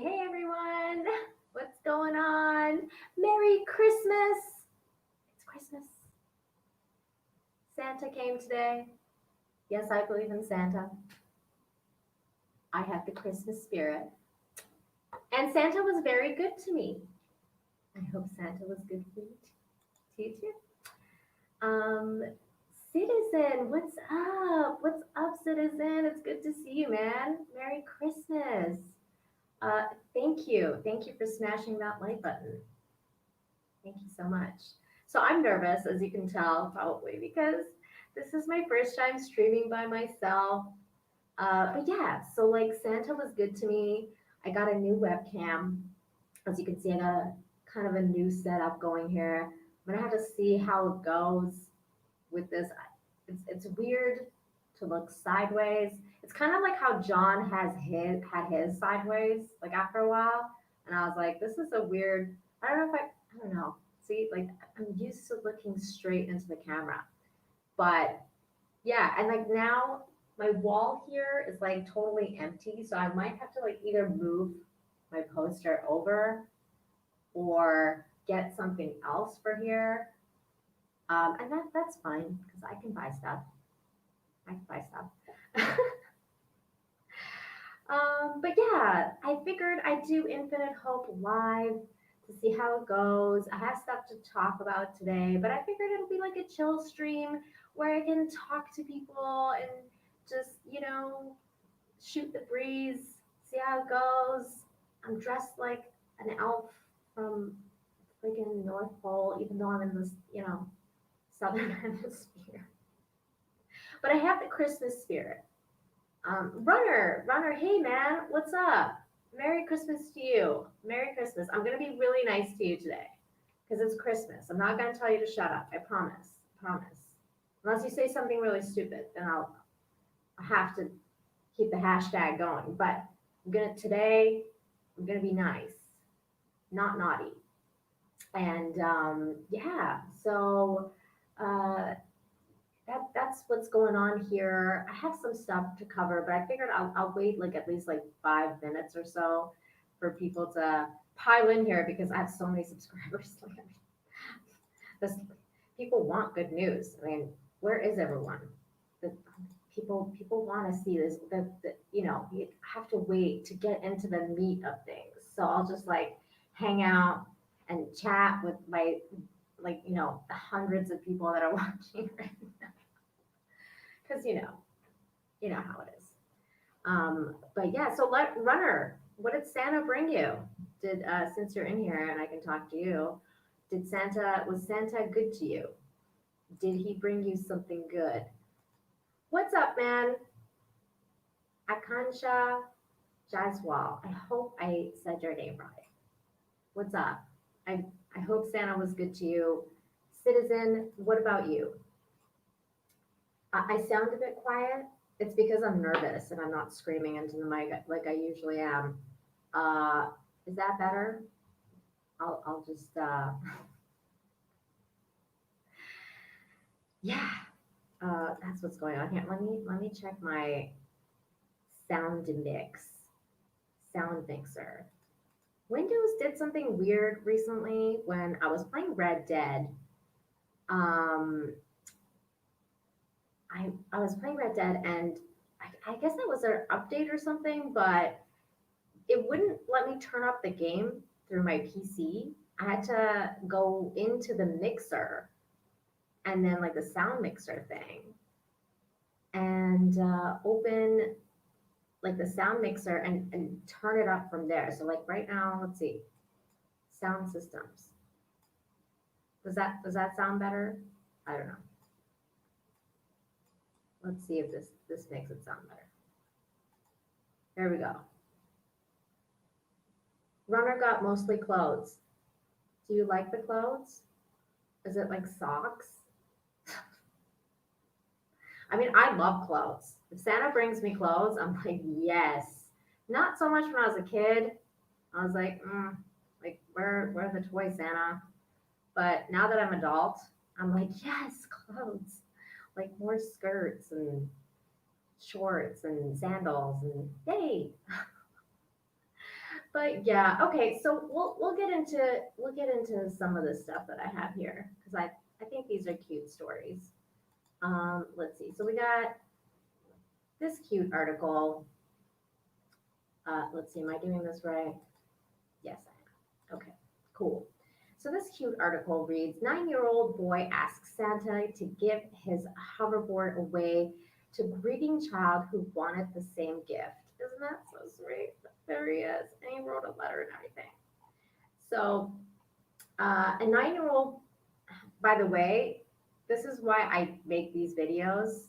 Hey everyone, what's going on? Merry Christmas! It's Christmas. Santa came today. Yes, I believe in Santa. I have the Christmas spirit. And Santa was very good to me. I hope Santa was good for you too. Um, Citizen, what's up? What's up, Citizen? It's good to see you, man. Merry Christmas. Uh, Thank you. Thank you for smashing that like button. Thank you so much. So I'm nervous, as you can tell, probably because this is my first time streaming by myself. But yeah, so like Santa was good to me. I got a new webcam. As you can see, I got a kind of a new setup going here. I'm gonna have to see how it goes with this. It's weird to look sideways. It's kind of like how John had his sideways, like after a while. And I was like, this is a weird. I don't know if I don't know. See, like I'm used to looking straight into the camera, but yeah, and like now my wall here is like totally empty, so I might have to like either move my poster over or get something else for here. And that's fine because I can buy stuff. I can buy stuff. But yeah, I figured I'd do Infinite Hope live to see how it goes. I have stuff to talk about today, but I figured it'll be like a chill stream where I can talk to people and just, shoot the breeze, see how it goes. I'm dressed like an elf from freaking North Pole, even though I'm in this, southern hemisphere. But I have the Christmas spirit. Runner, hey man, what's up? Merry Christmas to you. Merry Christmas. I'm gonna be really nice to you today because it's Christmas. I'm not gonna tell you to shut up. I promise. I promise. Unless you say something really stupid, then I'll have to keep the hashtag going. But today. I'm gonna be nice, not naughty. And yeah, so uh, that's what's going on here. I have some stuff to cover, but I figured I'll wait like at least like 5 minutes or so for people to pile in here because I have so many subscribers. Like, this, people want good news. I mean, where is everyone? The, people want to see this. You have to wait to get into the meat of things. So I'll just like hang out and chat with my the hundreds of people that are watching right now because you know how it is. But yeah, so runner, what did Santa bring you? Did Since you're in here and I can talk to you, was Santa good to you? Did he bring you something good? What's up, man? Akansha Jaswal. I hope I said your name right. What's up? I I hope Santa was good to you. Citizen, what about you? I sound a bit quiet. It's because I'm nervous and I'm not screaming into the mic like I usually am. Uh, is that better? I'll just yeah. That's what's going on here. Let me check my sound mix, sound mixer. Windows did something weird recently when I was playing Red Dead. Um, I was playing Red Dead and I guess that was an update or something, but it wouldn't let me turn up the game through my PC. I had to go into the mixer and then like the sound mixer thing and open like the sound mixer and turn it up from there. So like right now, let's see, sound systems. Does that sound better? I don't know. Let's see if this makes it sound better. There we go. Runner got mostly clothes. Do you like the clothes? Is it like socks? I mean, I love clothes. If Santa brings me clothes, I'm like, yes. Not so much when I was a kid. I was like, like where are the toys, Santa? But now that I'm adult, I'm like, yes, clothes. Like more skirts and shorts and sandals and yay. But yeah, okay. So we'll get into some of the stuff that I have here because I think these are cute stories. Let's see. So we got this cute article. Let's see. Am I doing this right? Yes, I am. Okay, cool. So this cute article reads: 9-year-old boy asks Santa to give his hoverboard away to greeting child who wanted the same gift. Isn't that so sweet? There he is, and he wrote a letter and everything. So a 9-year-old, by the way, this is why I make these videos.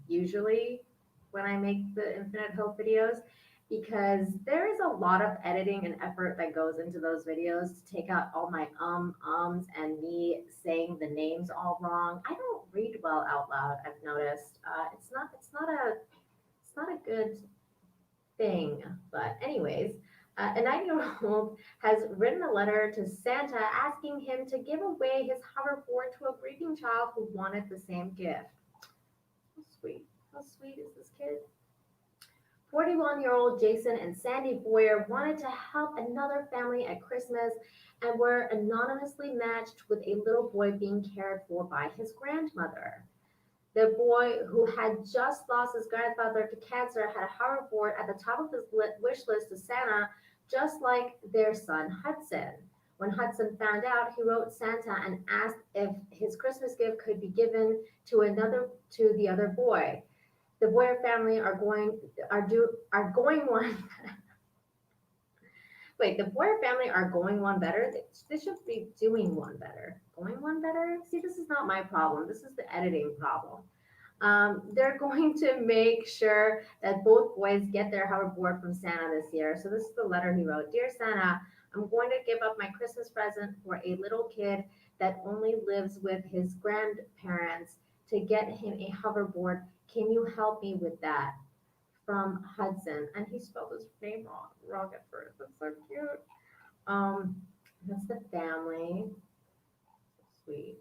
Usually, when I make the Infinite Hope videos, because there is a lot of editing and effort that goes into those videos to take out all my ums and me saying the names all wrong. I don't read well out loud. I've noticed. It's not a good thing. But anyways, a 9-year-old has written a letter to Santa asking him to give away his hoverboard to a grieving child who wanted the same gift. How sweet. How sweet is this kid? 41-year-old Jason and Sandy Boyer wanted to help another family at Christmas and were anonymously matched with a little boy being cared for by his grandmother. The boy, who had just lost his grandfather to cancer, had a hoverboard at the top of his wish list to Santa, just like their son Hudson. When Hudson found out, he wrote Santa and asked if his Christmas gift could be given to the other boy. The Boyer family are going one. Wait, the Boyer family are going one better. They should be doing one better. Going one better. See, this is not my problem. This is the editing problem. They're going to make sure that both boys get their hoverboard from Santa this year. So this is the letter he wrote. Dear Santa, I'm going to give up my Christmas present for a little kid that only lives with his grandparents to get him a hoverboard. Can you help me with that? From Hudson. And he spelled his name wrong at first. That's so cute. Um, that's the family. Sweet.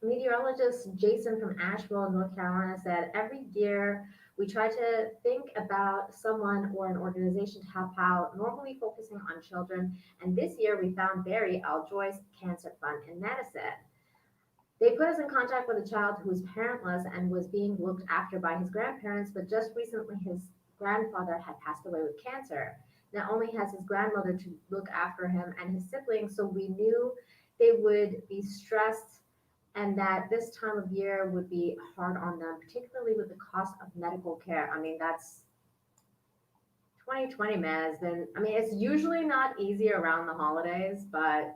Meteorologist Jason from Asheville, North Carolina said, every year we try to think about someone or an organization to help out, normally focusing on children. And this year we found Barry Aljoy's Cancer Fund in Madison. They put us in contact with a child who was parentless and was being looked after by his grandparents, but just recently his grandfather had passed away with cancer. Not only has his grandmother to look after him and his siblings, so we knew they would be stressed and that this time of year would be hard on them, particularly with the cost of medical care. I mean, that's 2020, man. Has been, I mean, it's usually not easy around the holidays, but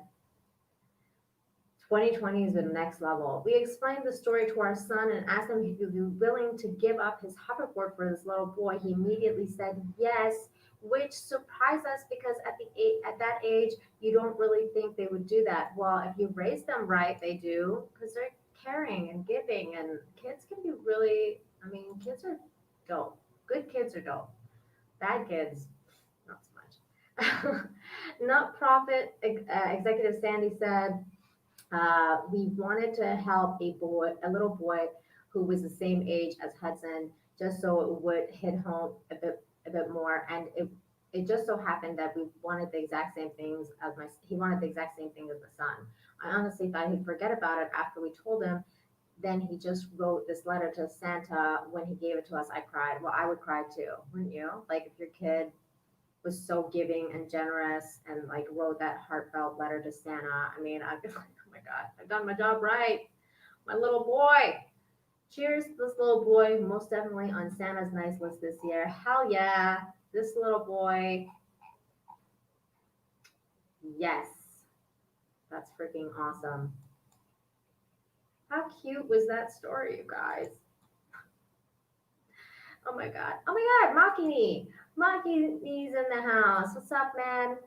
2020 has been next level. We explained the story to our son and asked him if he would be willing to give up his hoverboard for this little boy. He immediately said yes, which surprised us because at that age, you don't really think they would do that. Well, if you raise them right, they do because they're caring and giving, and kids can be really. I mean, kids are dope. Good kids are dope. Bad kids, not so much. Not profit executive Sandy said we wanted to help a little boy who was the same age as Hudson, just so it would hit home a bit more. And it just so happened that we wanted the exact same things he wanted the exact same thing as my son. I honestly thought he'd forget about it after we told him. Then he just wrote this letter to Santa. When he gave it to us, I cried. Well, I would cry too, wouldn't you? Like if your kid was so giving and generous and like wrote that heartfelt letter to Santa. I mean, I'd be like, oh my God, I've done my job right. My little boy. Cheers to this little boy, most definitely on Santa's nice list this year. Hell yeah. This little boy. Yes. That's freaking awesome. How cute was that story, you guys? Oh my God. Oh my God, Makini. Makini's in the house. What's up, man?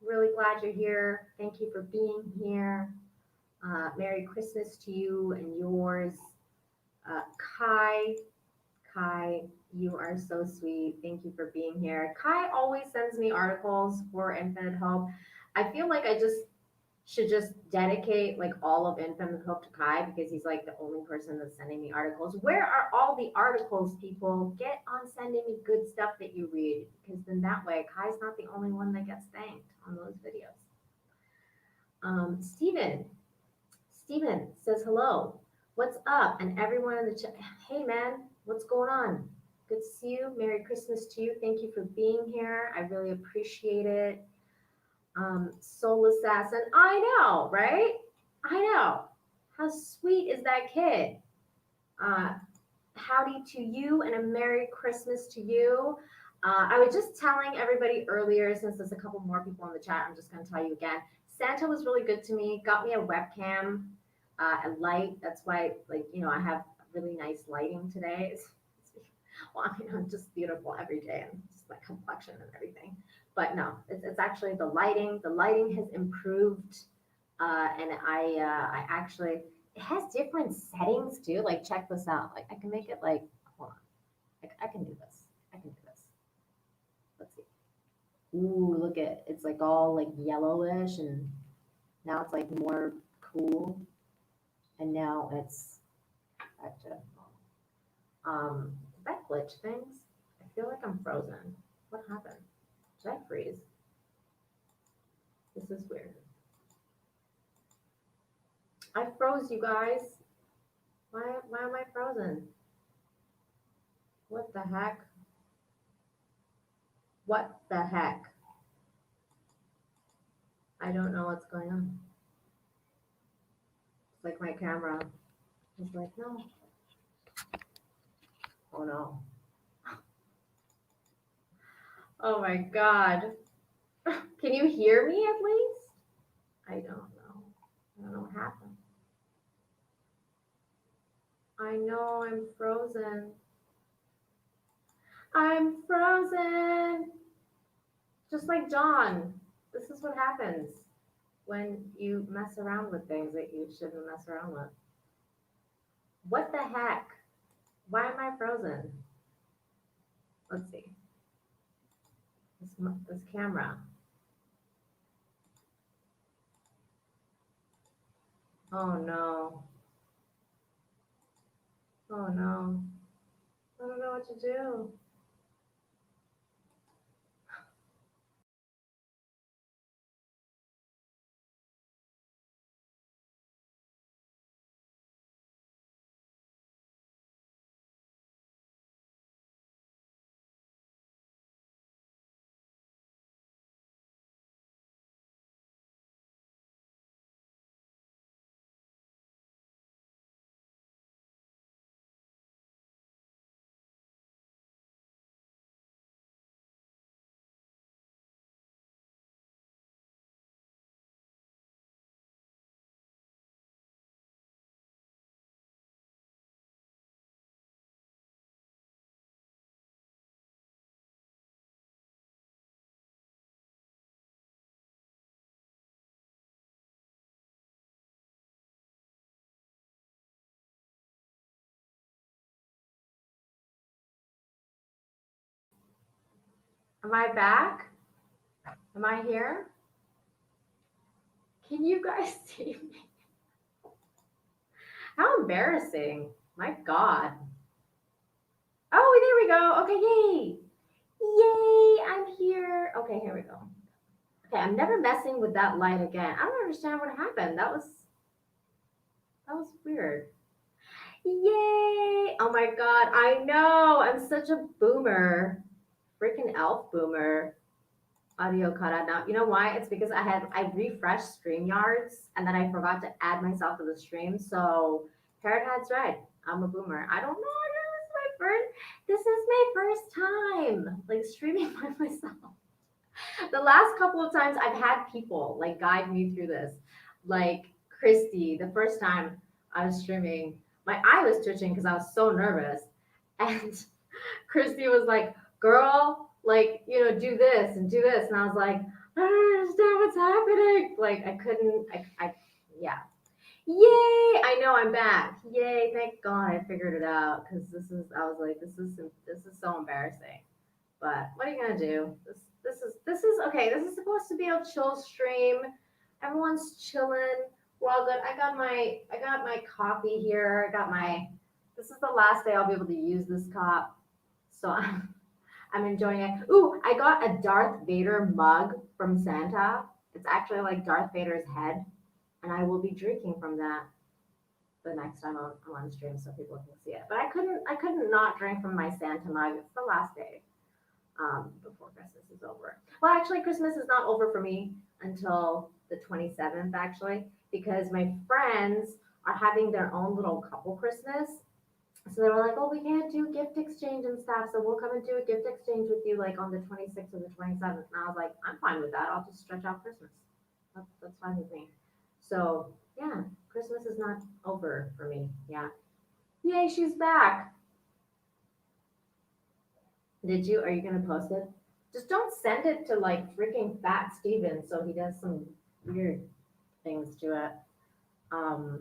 Really glad you're here. Thank you for being here. Merry Christmas to you and yours. Kai, Kai, you are so sweet. Thank you for being here. Kai always sends me articles for Infinite Hope. I feel like should just dedicate like all of Infant and Hope to Kai because he's like the only person that's sending me articles. Where are all the articles, people? Get on sending me good stuff that you read because then that way Kai's not the only one that gets thanked on those videos. Steven. Steven says hello. What's up? And everyone in the chat. Hey man, what's going on? Good to see you. Merry Christmas to you. Thank you for being here. I really appreciate it. Soul Assassin. I know, right? I know. How sweet is that kid? Howdy to you and a Merry Christmas to you. I was just telling everybody earlier, since there's a couple more people in the chat, I'm just going to tell you again. Santa was really good to me, got me a webcam, a light. That's why, like, you know, I have really nice lighting today. Well, I mean, I'm just beautiful every day and just my complexion and everything. But no, it's actually the lighting. The lighting has improved, and I actually it has different settings too. Like check this out. Like I can make it like hold on. Like I can do this. I can do this. Let's see. Ooh, look at it's like all like yellowish, and now it's like more cool, and now it's active. Did that glitch things? I feel like I'm frozen. What happened? Did I freeze? This is weird. I froze, you guys. Why am I frozen? What the heck? What the heck? I don't know what's going on. It's like my camera is like, no. Oh no. Oh my God. Can you hear me at least? I don't know. I don't know what happened. I know I'm frozen. I'm frozen. Just like John. This is what happens when you mess around with things that you shouldn't mess around with. What the heck? Why am I frozen? Let's see. This camera. Oh no. Oh no. I don't know what to do. Am I back? Am I here? Can you guys see me? How embarrassing. My God. Oh, there we go. Okay, yay. Yay, I'm here. Okay, here we go. Okay, I'm never messing with that light again. I don't understand what happened. That was weird. Yay! Oh my God, I know. I'm such a boomer. Freaking elf boomer. Audio cut out now. You know why? It's because I refreshed StreamYards and then I forgot to add myself to the stream. So Parrot Hat's right. I'm a boomer. I don't know. This is my first time like streaming by myself. The last couple of times I've had people like guide me through this. Like Christy, the first time I was streaming, my eye was twitching because I was so nervous. And Christy was like, girl, like, you know, do this and do this. And I was like, I don't understand what's happening. Like, I couldn't, yeah. Yay! I know I'm back. Yay! Thank God I figured it out because I was like, this is so embarrassing. But what are you gonna do? This is okay. This is supposed to be a chill stream. Everyone's chilling. We're all good. I got my coffee here. I got my. This is the last day I'll be able to use this cup, so I'm enjoying it. Ooh, I got a Darth Vader mug from Santa. It's actually like Darth Vader's head, and I will be drinking from that the next time I'm on stream so people can see it. But I couldn't not drink from my Santa mug. It's the last day before Christmas is over. Well, actually, Christmas is not over for me until the 27th, actually, because my friends are having their own little couple Christmas. So they were like, oh, we can't do gift exchange and stuff. So we'll come and do a gift exchange with you like on the 26th or the 27th. And I was like, I'm fine with that. I'll just stretch out Christmas. That's fine with me. So yeah, Christmas is not over for me. Yeah. Yay, she's back. Did you? Are you gonna post it? Just don't send it to like freaking Fat Steven so he does some weird things to it. Um,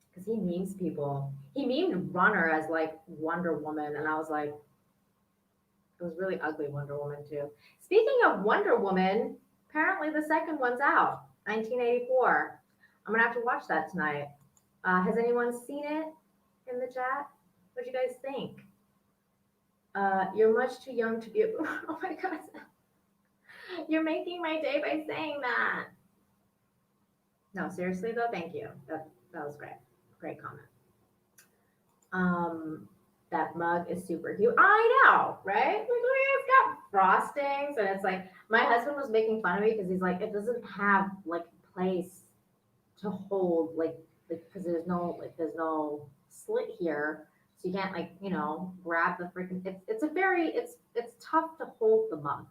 because he memes people. He memed Runner as like Wonder Woman, and I was like, it was really ugly Wonder Woman too. Speaking of Wonder Woman, apparently the second one's out, 1984. I'm gonna have to watch that tonight. Has anyone seen it in the chat? What do you guys think? You're much too young to be. Oh my god, you're making my day by saying that. No, seriously though, thank you. That was great. Great comment. Um, that mug is super cute. I know, right? Like, look, it's got frostings, and it's like my husband was making fun of me because he's like, it doesn't have like place to hold like because there's no slit here, so you can't like grab the freaking. It's a very it's tough to hold the mug,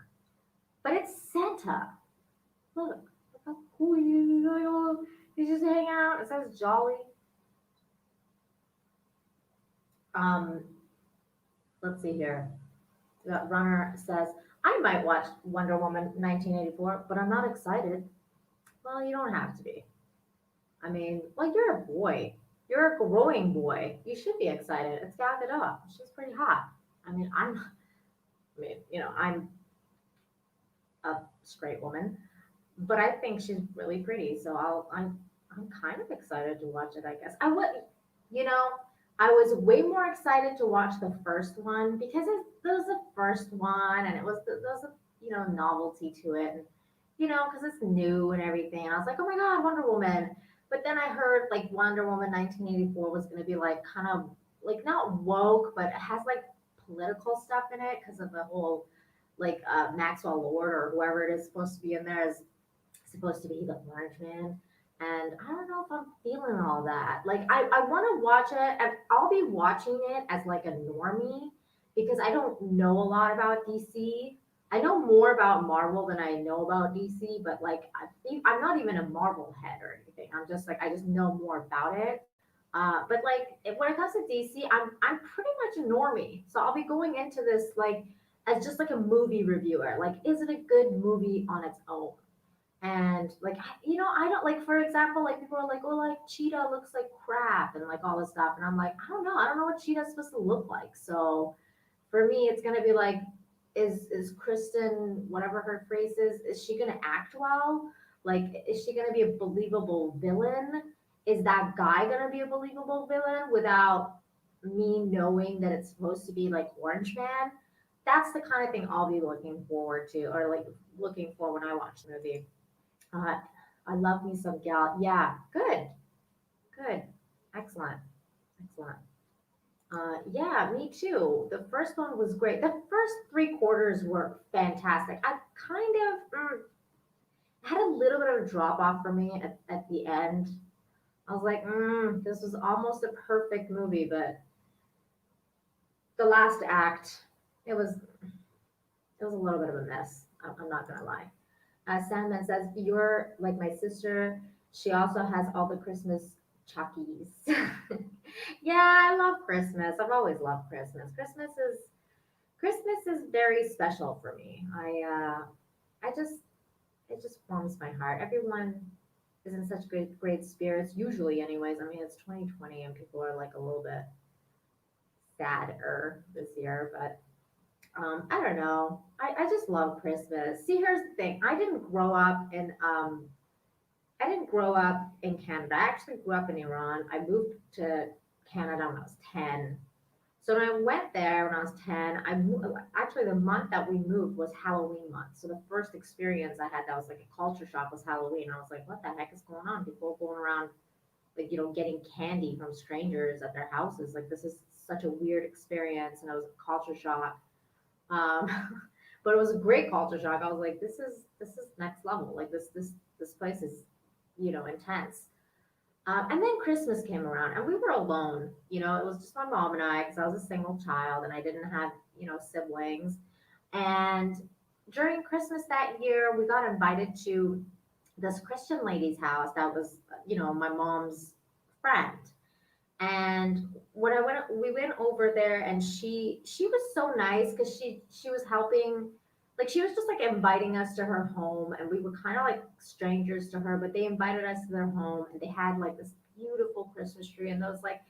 but it's Santa. Look how cool he is. He's just hanging out. It says Jolly. Um, let's see here. The runner says, I might watch Wonder Woman 1984, but I'm not excited. Well, you don't have to be. I mean, like you're a boy. You're a growing boy. You should be excited. It's Gal Gadot. She's pretty hot. I mean, I'm a straight woman, but I think she's really pretty. So I'm kind of excited to watch it. I guess I would, you know, I was way more excited to watch the first one because it was the first one, and there was a novelty to it, and because it's new and everything. And I was like, oh my god, Wonder Woman. But then I heard like Wonder Woman 1984 was going to be like kind of like not woke, but it has like political stuff in it because of the whole like Maxwell Lord or whoever it is supposed to be in there is supposed to be the Orange Man. And I don't know if I'm feeling all that. Like I want to watch it and I'll be watching it as like a normie because I don't know a lot about DC. I know more about Marvel than I know about DC, but like I'm not even a Marvel head or anything. I'm just like I just know more about it. But like when it comes to DC, I'm pretty much a normie. So I'll be going into this like as just like a movie reviewer. Like, is it a good movie on its own? And like I don't like for example like people are like oh like Cheetah looks like crap and like all this stuff and I'm like I don't know what Cheetah's supposed to look like. So for me it's gonna be like is Kristen whatever her phrase is she gonna act well? Like is she gonna be a believable villain? Is that guy gonna be a believable villain without me knowing that it's supposed to be like Orange Man? That's the kind of thing I'll be looking forward to or like looking for when I watch the movie. uh, I love me some gal. Yeah, good, good, excellent, excellent. Yeah, me too. The first one was great. The first three quarters were fantastic. I kind of had a little bit of a drop off for me at the end. I was like, this was almost a perfect movie, but the last act, it was it was a little bit of a mess. I'm not gonna lie. Sandman says, you're like my sister. She also has all the Christmas Chuckies. Yeah, I love Christmas. I've always loved Christmas. Christmas is very special for me. I just it just warms my heart. Everyone is in such great spirits, usually anyways. I mean it's 2020 and people are like a little bit sadder this year, but I don't know. I just love Christmas. See, here's the thing. I didn't grow up in I didn't grow up in Canada. I actually grew up in Iran. I moved to Canada when I was 10. So when I went there when I was 10, actually the month that we moved was Halloween month. So the first experience I had that was like a culture shock was Halloween. I was like, what the heck is going on? People are going around like, getting candy from strangers at their houses. Like this is such a weird experience and it was a culture shock. Um, but it was a great culture shock. I was like, this is next level. Like this place is, intense. And then Christmas came around, and we were alone. It was just my mom and I, because I was a single child and I didn't have, siblings. And during Christmas that year, we got invited to this Christian lady's house that was, my mom's friend. And when we went over there, and she was so nice because she was helping, like she was just like inviting us to her home, and we were kind of like strangers to her, but they invited us to their home, and they had like this beautiful Christmas tree, and those like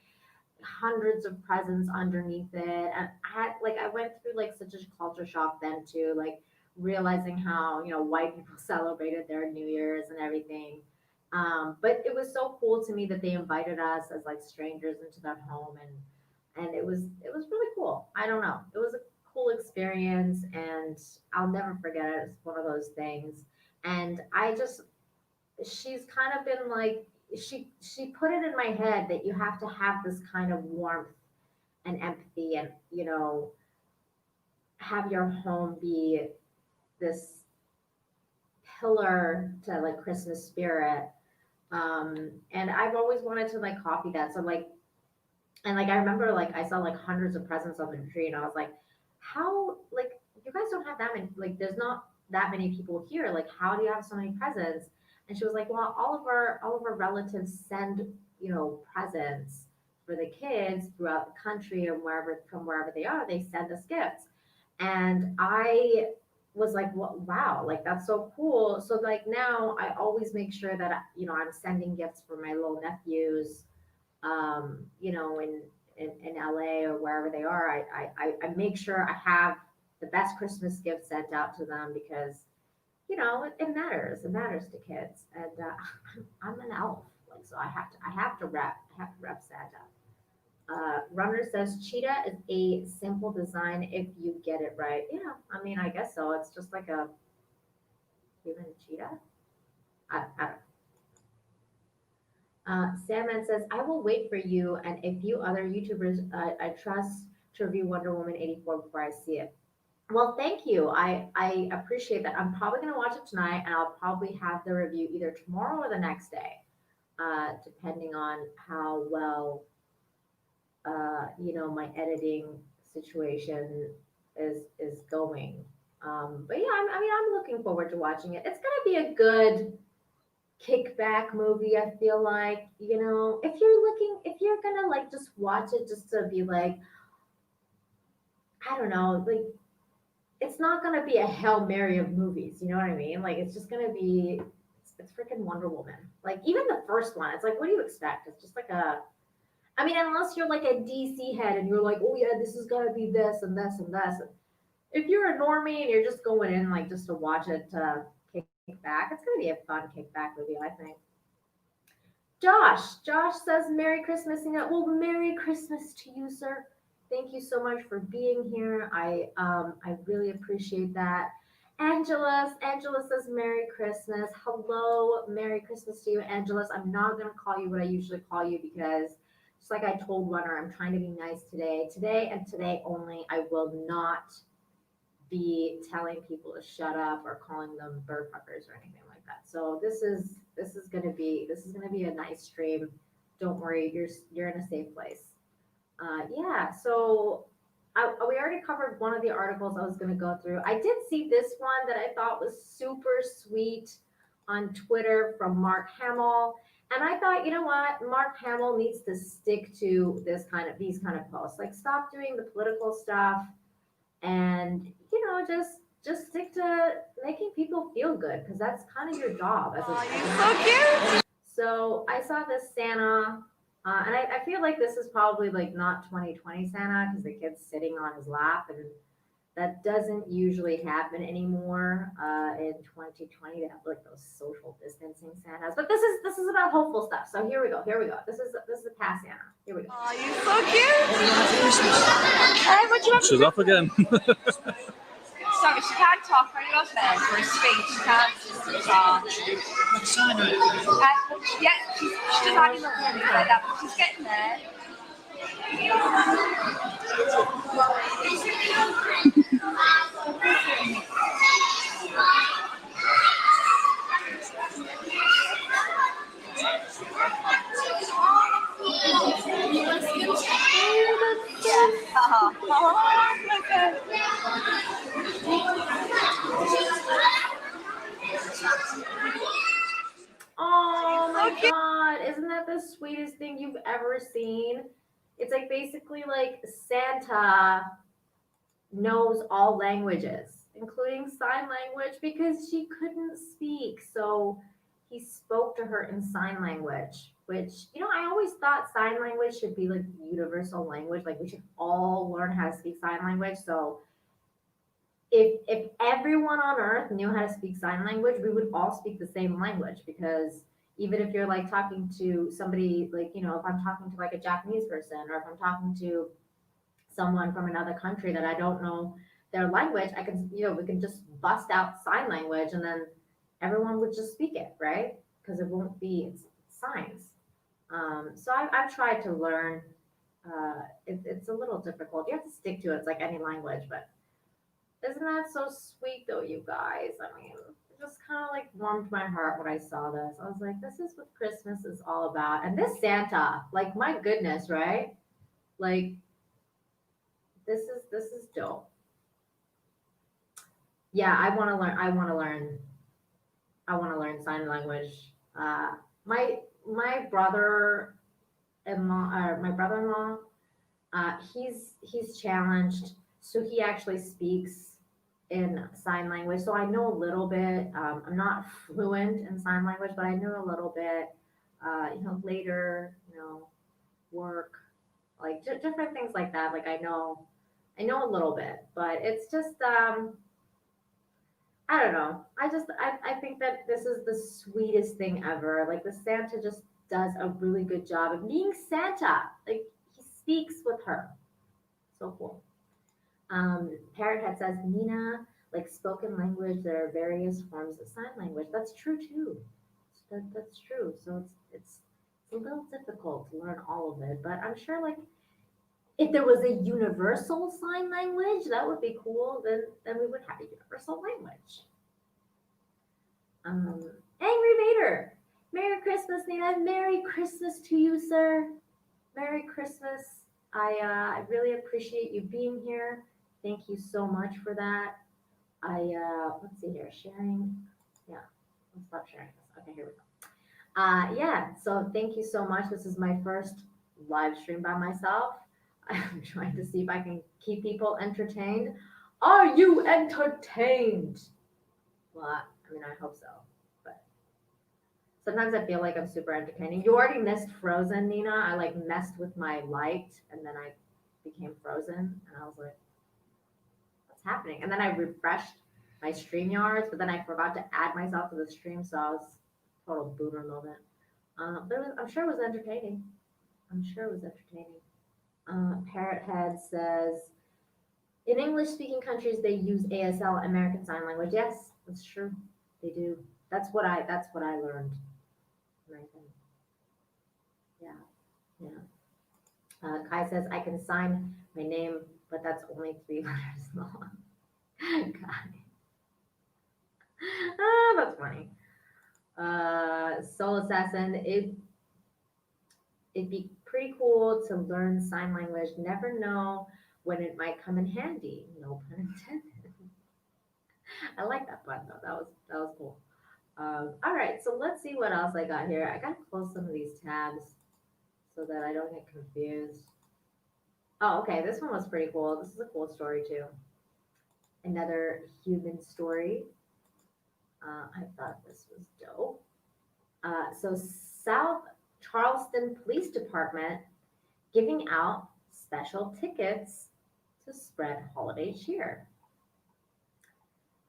hundreds of presents underneath it. And I went through like such a culture shock then too, like realizing how, white people celebrated their New Year's and everything. But it was so cool to me that they invited us as like strangers into their home, and it was really cool. I don't know. It was a cool experience, and I'll never forget it. It's one of those things. And she's kind of been like, she put it in my head that you have to have this kind of warmth and empathy, and have your home be this pillar to like Christmas spirit. And I've always wanted to like copy that. So like, and like I remember like I saw like hundreds of presents on the tree, and I was like, how, like, you guys don't have that many, like there's not that many people here. Like how do you have so many presents? And she was like, well, all of our relatives send, presents for the kids throughout the country, or wherever they are, they send us gifts. And I was like, wow, like that's so cool. So like now I always make sure that I'm sending gifts for my little nephews, in LA or wherever they are. I make sure I have the best Christmas gift sent out to them, because it matters. It matters to kids, and I'm an elf, like, so I have to rep Santa. Runner says cheetah is a simple design if you get it right. Yeah, I mean, I guess so. It's just like a human cheetah. I don't. Sandman says, I will wait for you and a few other YouTubers I trust to review Wonder Woman 84 before I see it. Well, thank you. I appreciate that. I'm probably going to watch it tonight, and I'll probably have the review either tomorrow or the next day, depending on how well, my editing situation is going. But yeah, I mean, I'm looking forward to watching it. It's going to be a good kickback movie. I feel like, if you're gonna like just watch it just to be like, I don't know, like it's not gonna be a Hail Mary of movies. You know what I mean? Like it's just gonna be, it's freaking Wonder Woman. Like even the first one, it's like, what do you expect? It's just like a, I mean, unless you're like a DC head and you're like, oh yeah, this is gonna be this and this and this. If you're a normie and you're just going in like just to watch it to kick back, it's gonna be a fun kickback movie, I think. Josh says Merry Christmas. And well, Merry Christmas to you, sir. Thank you so much for being here. I really appreciate that. Angela says Merry Christmas. Hello, Merry Christmas to you, Angelus. I'm not gonna call you what I usually call you, because just like I told Runner, I'm trying to be nice today. Today and today only. I will not be telling people to shut up or calling them bird fuckers or anything like that. So this is gonna be a nice stream. Don't worry, you're in a safe place. Yeah. So we already covered one of the articles I was gonna go through. I did see this one that I thought was super sweet on Twitter from Mark Hamill. And I thought, you know what, Mark Hamill needs to stick to these kind of posts. Like, stop doing the political stuff, and just stick to making people feel good, because that's kind of your job as a. So I saw this Santa, and I feel like this is probably like not 2020 Santa, because the kid's sitting on his lap, and That doesn't usually happen anymore in 2020. They have like those social distancing Santas, but this is about hopeful stuff. So here we go. Here we go. This is a past Santa. Here we go. Oh, you're so cute. Hey, what you want? She's off again. Sorry, she can't talk very well today for a speech. She can't talk. Yeah, she does have enough money like that, but she's getting there. Oh my God, isn't that the sweetest thing you've ever seen? It's like basically like Santa knows all languages, including sign language, because she couldn't speak. So he spoke to her in sign language, which, I always thought sign language should be like universal language. Like we should all learn how to speak sign language. So if everyone on earth knew how to speak sign language, we would all speak the same language, because even if you're like talking to somebody, like, if I'm talking to like a Japanese person, or if I'm talking to someone from another country that I don't know their language, I can, we can just bust out sign language, and then everyone would just speak it, right? Because it won't be, it's signs. So I've tried to learn. It's a little difficult. You have to stick to it. It's like any language, but isn't that so sweet though, you guys? I mean, it just kind of like warmed my heart when I saw this. I was like, this is what Christmas is all about. And this Santa, like, my goodness, right? Like, this is dope. Yeah, I want to learn. I want to learn sign language. My brother-in-law, he's challenged, so he actually speaks in sign language. So I know a little bit. I'm not fluent in sign language, but I know a little bit. Later, work, like different things like that. Like I know a little bit, but it's just I don't know. I think that this is the sweetest thing ever. Like the Santa just does a really good job of being Santa. Like he speaks with her. So cool. Parrothead says, Nina, like spoken language, there are various forms of sign language. That's true too. That's true. So it's a little difficult to learn all of it, but I'm sure like if there was a universal sign language, that would be cool. Then we would have a universal language. Angry Vader. Merry Christmas, Nina. Merry Christmas to you, sir. Merry Christmas. I really appreciate you being here. Thank you so much for that. Let's see here, sharing. Yeah, let's stop sharing this. Okay, here we go. Yeah, so thank you so much. This is my first live stream by myself. I'm trying to see if I can keep people entertained. Are you entertained? Well, I mean, I hope so. But sometimes I feel like I'm super entertaining. You already missed Frozen, Nina. I like messed with my light, and then I became frozen, and I was like, what's happening? And then I refreshed my StreamYards, but then I forgot to add myself to the stream, so I was total boomer moment. But I'm sure it was entertaining. Parrothead says, in English-speaking countries, they use ASL, American Sign Language. Yes, that's true. They do. That's what I learned. Yeah. Kai says, I can sign my name, but that's only 3 letters long. Kai. That's funny. Soul Assassin, it'd be pretty cool to learn sign language. Never know when it might come in handy. No pun intended. I like that pun though. That was cool. All right, so let's see what else I got here. I gotta close some of these tabs so that I don't get confused. Oh, okay, this one was pretty cool. This is a cool story too. Another human story. I thought this was dope. So South Charleston Police Department giving out special tickets to spread holiday cheer.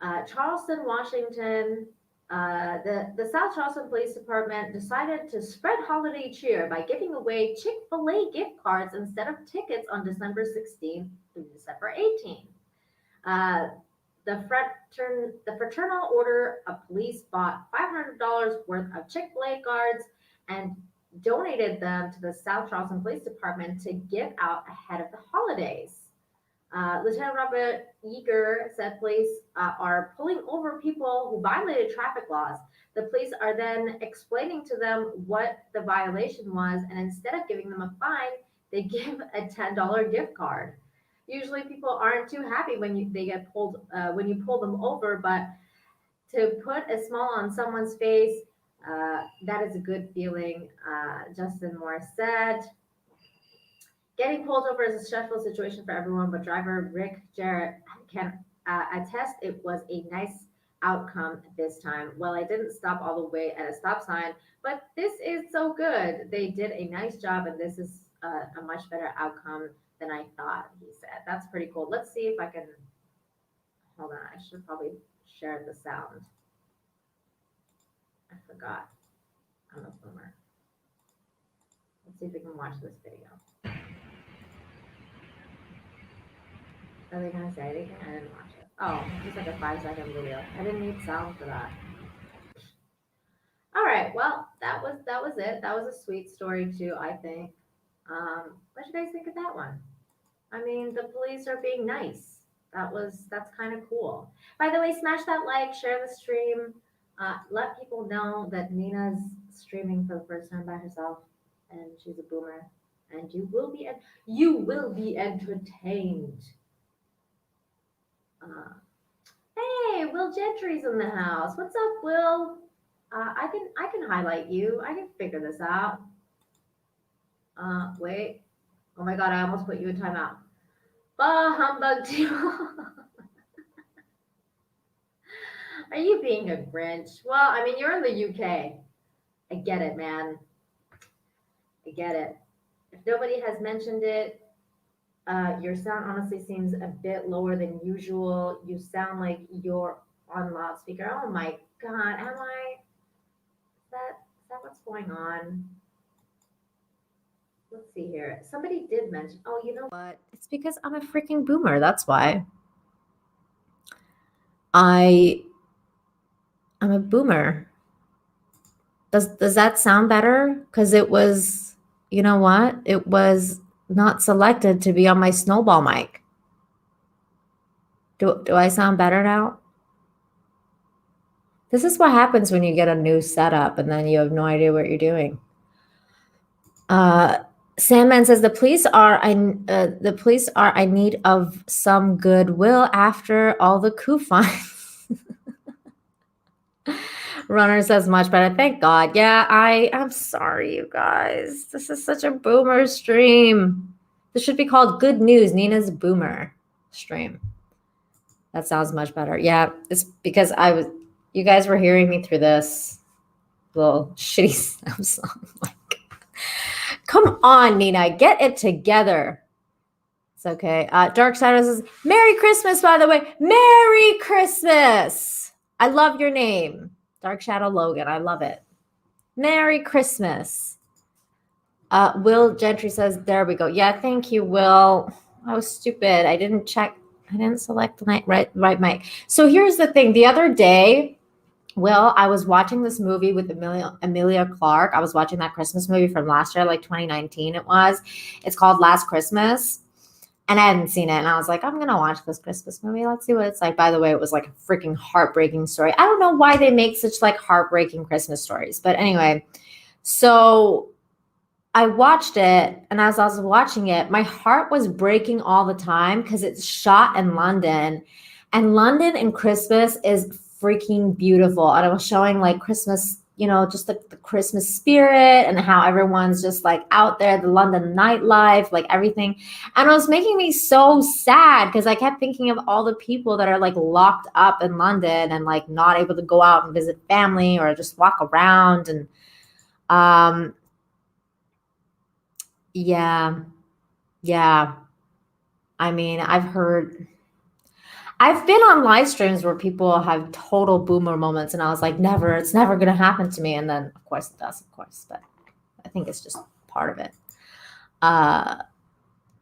Charleston, Washington, the South Charleston Police Department decided to spread holiday cheer by giving away Chick-fil-A gift cards instead of tickets on December 16th through December 18th. Uh, the Fraternal Order of Police bought $500 worth of Chick-fil-A cards and donated them to the South Charleston Police Department to give out ahead of the holidays. Lieutenant Robert Yeager said police are pulling over people who violated traffic laws. The police are then explaining to them what the violation was, and instead of giving them a fine, they give a $10 gift card. Usually, people aren't too happy when they get pulled when you pull them over, but to put a smile on someone's face, that is a good feeling. Justin Morris said. Getting pulled over is a stressful situation for everyone, but driver Rick Jarrett can attest it was a nice outcome this time. Well, I didn't stop all the way at a stop sign, but this is so good. They did a nice job, and this is a much better outcome than I thought, he said. That's pretty cool. Let's see if I can, hold on, I should probably share the sound. I forgot. I'm a boomer. Let's see if we can watch this video. Are they gonna say anything? I didn't watch it. Oh, just like a 5-second video. I didn't need sound for that. All right, well, that was it. That was a sweet story too, I think. What do you guys think of that one? I mean, the police are being nice. That's kind of cool. By the way, smash that like, share the stream. Let people know that Nina's streaming for the first time by herself, and she's a boomer, and you will be entertained. Hey, Will Gentry's in the house. What's up, Will? I can highlight you. I can figure this out. Wait. Oh my God, I almost put you in timeout. Bah humbug to you. Are you being a Grinch? Well, I mean, you're in the UK. I get it, man. I get it. If nobody has mentioned it, your sound honestly seems a bit lower than usual. You sound like you're on loudspeaker. Oh my God, am I? Is that what's going on? Let's see here. Somebody did mention, oh, you know what? It's because I'm a freaking boomer. That's why. I'm a boomer. Does that sound better? Because it was, you know what? It was not selected to be on my snowball mic. Do I sound better now? This is what happens when you get a new setup and then you have no idea what you're doing. Sandman says the police are in need of some goodwill after all the coup fines. Runner says much better. Thank God. Yeah, I'm sorry, you guys. This is such a boomer stream. This should be called Good News, Nina's Boomer stream. That sounds much better. Yeah, it's because you guys were hearing me through this little shitty Snap song. Like, come on, Nina, get it together. It's okay. Dark Shadow says, Merry Christmas, by the way. Merry Christmas. I love your name. Dark Shadow Logan. I love it. Merry Christmas. Will Gentry says, there we go. Yeah, thank you, Will. I was stupid. I didn't select the right mic. So here's the thing. The other day, Will, I was watching this movie with Emilia Clarke. I was watching that Christmas movie from last year, like 2019 it was. It's called Last Christmas. And I hadn't seen it. And I was like, I'm going to watch this Christmas movie. Let's see what it's like. By the way, it was like a freaking heartbreaking story. I don't know why they make such like heartbreaking Christmas stories. But anyway, so I watched it. And as I was watching it, my heart was breaking all the time because it's shot in London. And London in Christmas is freaking beautiful. And I was showing like Christmas, just the Christmas spirit and how everyone's just like out there, the London nightlife, like everything. And it was making me so sad because I kept thinking of all the people that are like locked up in London and like not able to go out and visit family or just walk around. And yeah. I mean, I've heard I've been on live streams where people have total boomer moments, and I was like, never, it's never going to happen to me. And then, of course, it does, of course. But I think it's just part of it.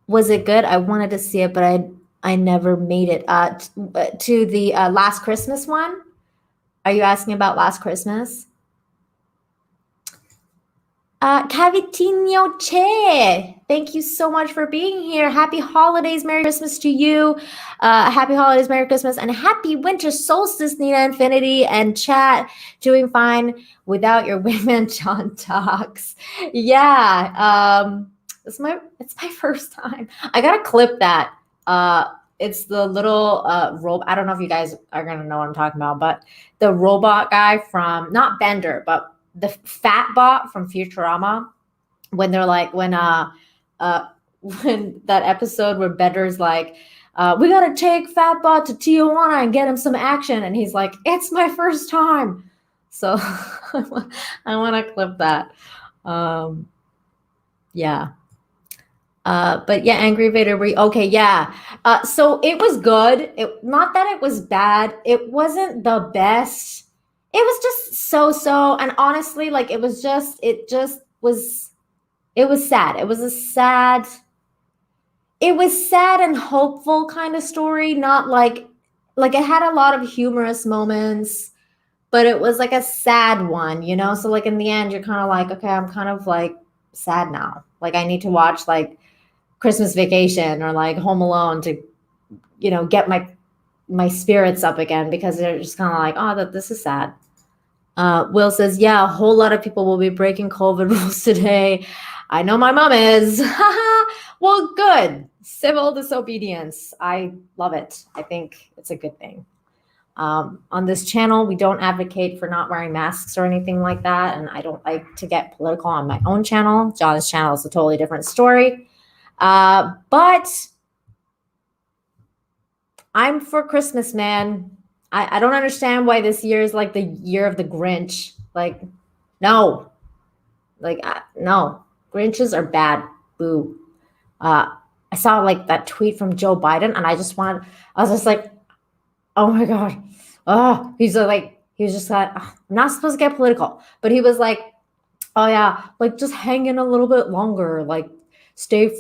Was it good? I wanted to see it, but I never made it. To the Last Christmas one. Are you asking about Last Christmas? Cavitino Che, thank you so much for being here. Happy holidays, Merry Christmas to you. Happy holidays, Merry Christmas, and happy winter solstice, Nina Infinity and chat. Doing fine without your women, John Talks. Yeah, it's my first time. I gotta clip that. It's the little robot. I don't know if you guys are gonna know what I'm talking about, but the robot guy from not Bender, but the fat bot from Futurama, when they're like, when that episode where Bender's like, we gotta take fat bot to Tijuana and get him some action, and he's like, it's my first time. So I want to clip that. Yeah. But yeah, Angry Vader, okay, yeah. So it was good. Not that it was bad. It wasn't the best. It was just so, and honestly, like it was sad. It was sad and hopeful kind of story. Not like it had a lot of humorous moments, but it was like a sad one, you know? So like in the end, you're kind of like, okay, I'm kind of like sad now. Like I need to watch like Christmas Vacation or like Home Alone to, you know, get my spirits up again, because they're just kind of like, oh, this is sad. Will says, yeah, a whole lot of people will be breaking COVID rules today. I know my mom is. Well, good. Civil disobedience. I love it. I think it's a good thing. On this channel, we don't advocate for not wearing masks or anything like that. And I don't like to get political on my own channel. John's channel is a totally different story. But I'm for Christmas, man. I don't understand why this year is like the year of the Grinch. Like, no. Like, no. Grinches are bad. Boo. I saw like that tweet from Joe Biden, and I was just like, oh my God. Oh, he was just like, I'm not supposed to get political. But he was like, oh yeah, like just hang in a little bit longer. Like, stay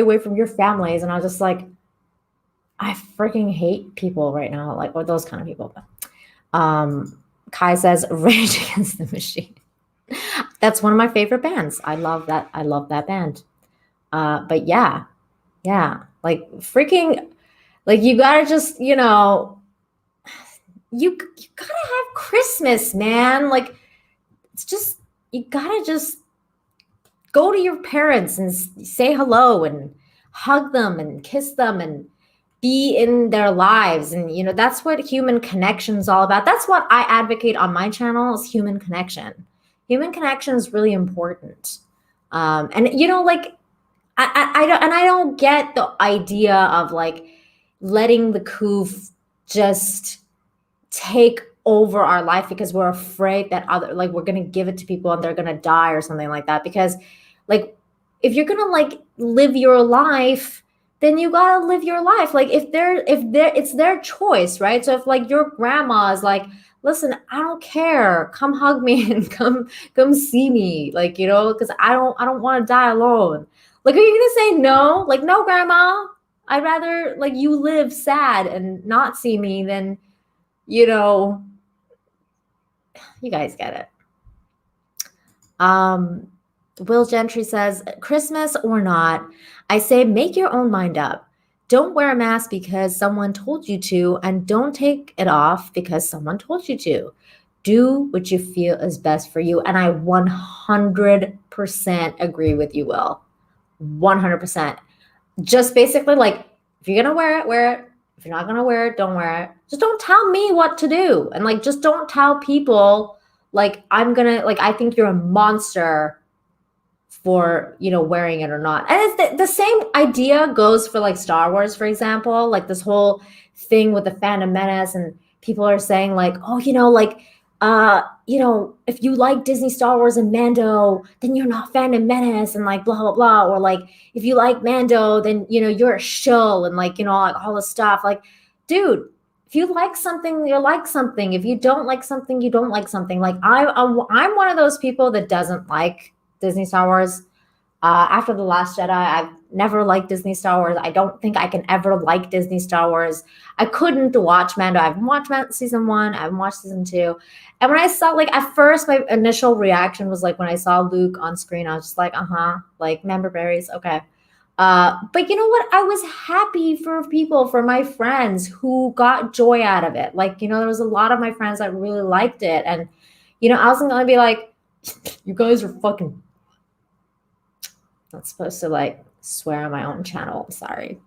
away from your families. And I was just like, I freaking hate people right now, like, or those kind of people. Kai says, Rage Against the Machine. That's one of my favorite bands. I love that. I love that band. But yeah, like freaking, like you gotta just, you know, you gotta have Christmas, man. Like it's just, you gotta just go to your parents and say hello and hug them and kiss them and be in their lives. And, you know, that's what human connection is all about. That's what I advocate on my channel is human connection. Human connection is really important. And, you know, like, I don't get the idea of like letting the coof just take over our life because we're afraid that we're going to give it to people and they're going to die or something like that. Because like, if you're going to like live your life, then you gotta live your life. Like if it's their choice, right? So if like your grandma is like, listen, I don't care, come hug me and come see me, like, you know, because I don't want to die alone. Like, are you gonna say no? Like, no, grandma, I'd rather like you live sad and not see me than, you know, you guys get it. Will Gentry says, Christmas or not, I say make your own mind up. Don't wear a mask because someone told you to, and don't take it off because someone told you to. Do what you feel is best for you. And I 100% agree with you, Will. 100%. Just basically like, if you're going to wear it, wear it. If you're not going to wear it, don't wear it. Just don't tell me what to do. And like, just don't tell people like, I think you're a monster for, you know, wearing it or not. And it's the same idea goes for like Star Wars, for example, like this whole thing with the Phantom Menace, and people are saying like, oh, you know, like, you know, if you like Disney, Star Wars and Mando, then you're not Phantom Menace and like blah, blah, blah. Or like, if you like Mando, then, you know, you're a shill and like, you know, like all this stuff. Like, dude, if you like something, you like something. If you don't like something, you don't like something. Like I'm one of those people that doesn't like Disney Star Wars. After The Last Jedi, I've never liked Disney Star Wars. I don't think I can ever like Disney Star Wars. I couldn't watch Mando. I haven't watched season 1. I haven't watched season 2. And when I saw, like, at first, my initial reaction was like when I saw Luke on screen, I was just like, like member berries, okay. But you know what? I was happy for people, for my friends who got joy out of it. Like, there was a lot of my friends that really liked it. And, I wasn't going to be like, you guys are fucking, not supposed to like swear on my own channel. I'm sorry.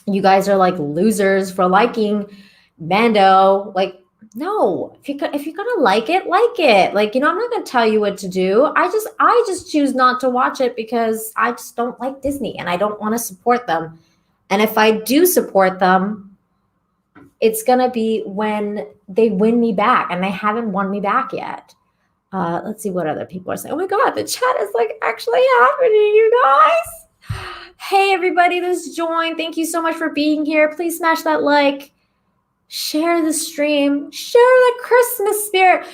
You guys are like losers for liking Mando. Like, no, if you're gonna like it, like it. Like, I'm not gonna tell you what to do. I just choose not to watch it because I just don't like Disney and I don't want to support them. And if I do support them, it's gonna be when they win me back, and they haven't won me back yet. Let's see what other people are saying. Oh my God, the chat is like actually happening, you guys. Hey, everybody that's joined. Thank you so much for being here. Please smash that like, share the stream, share the Christmas spirit.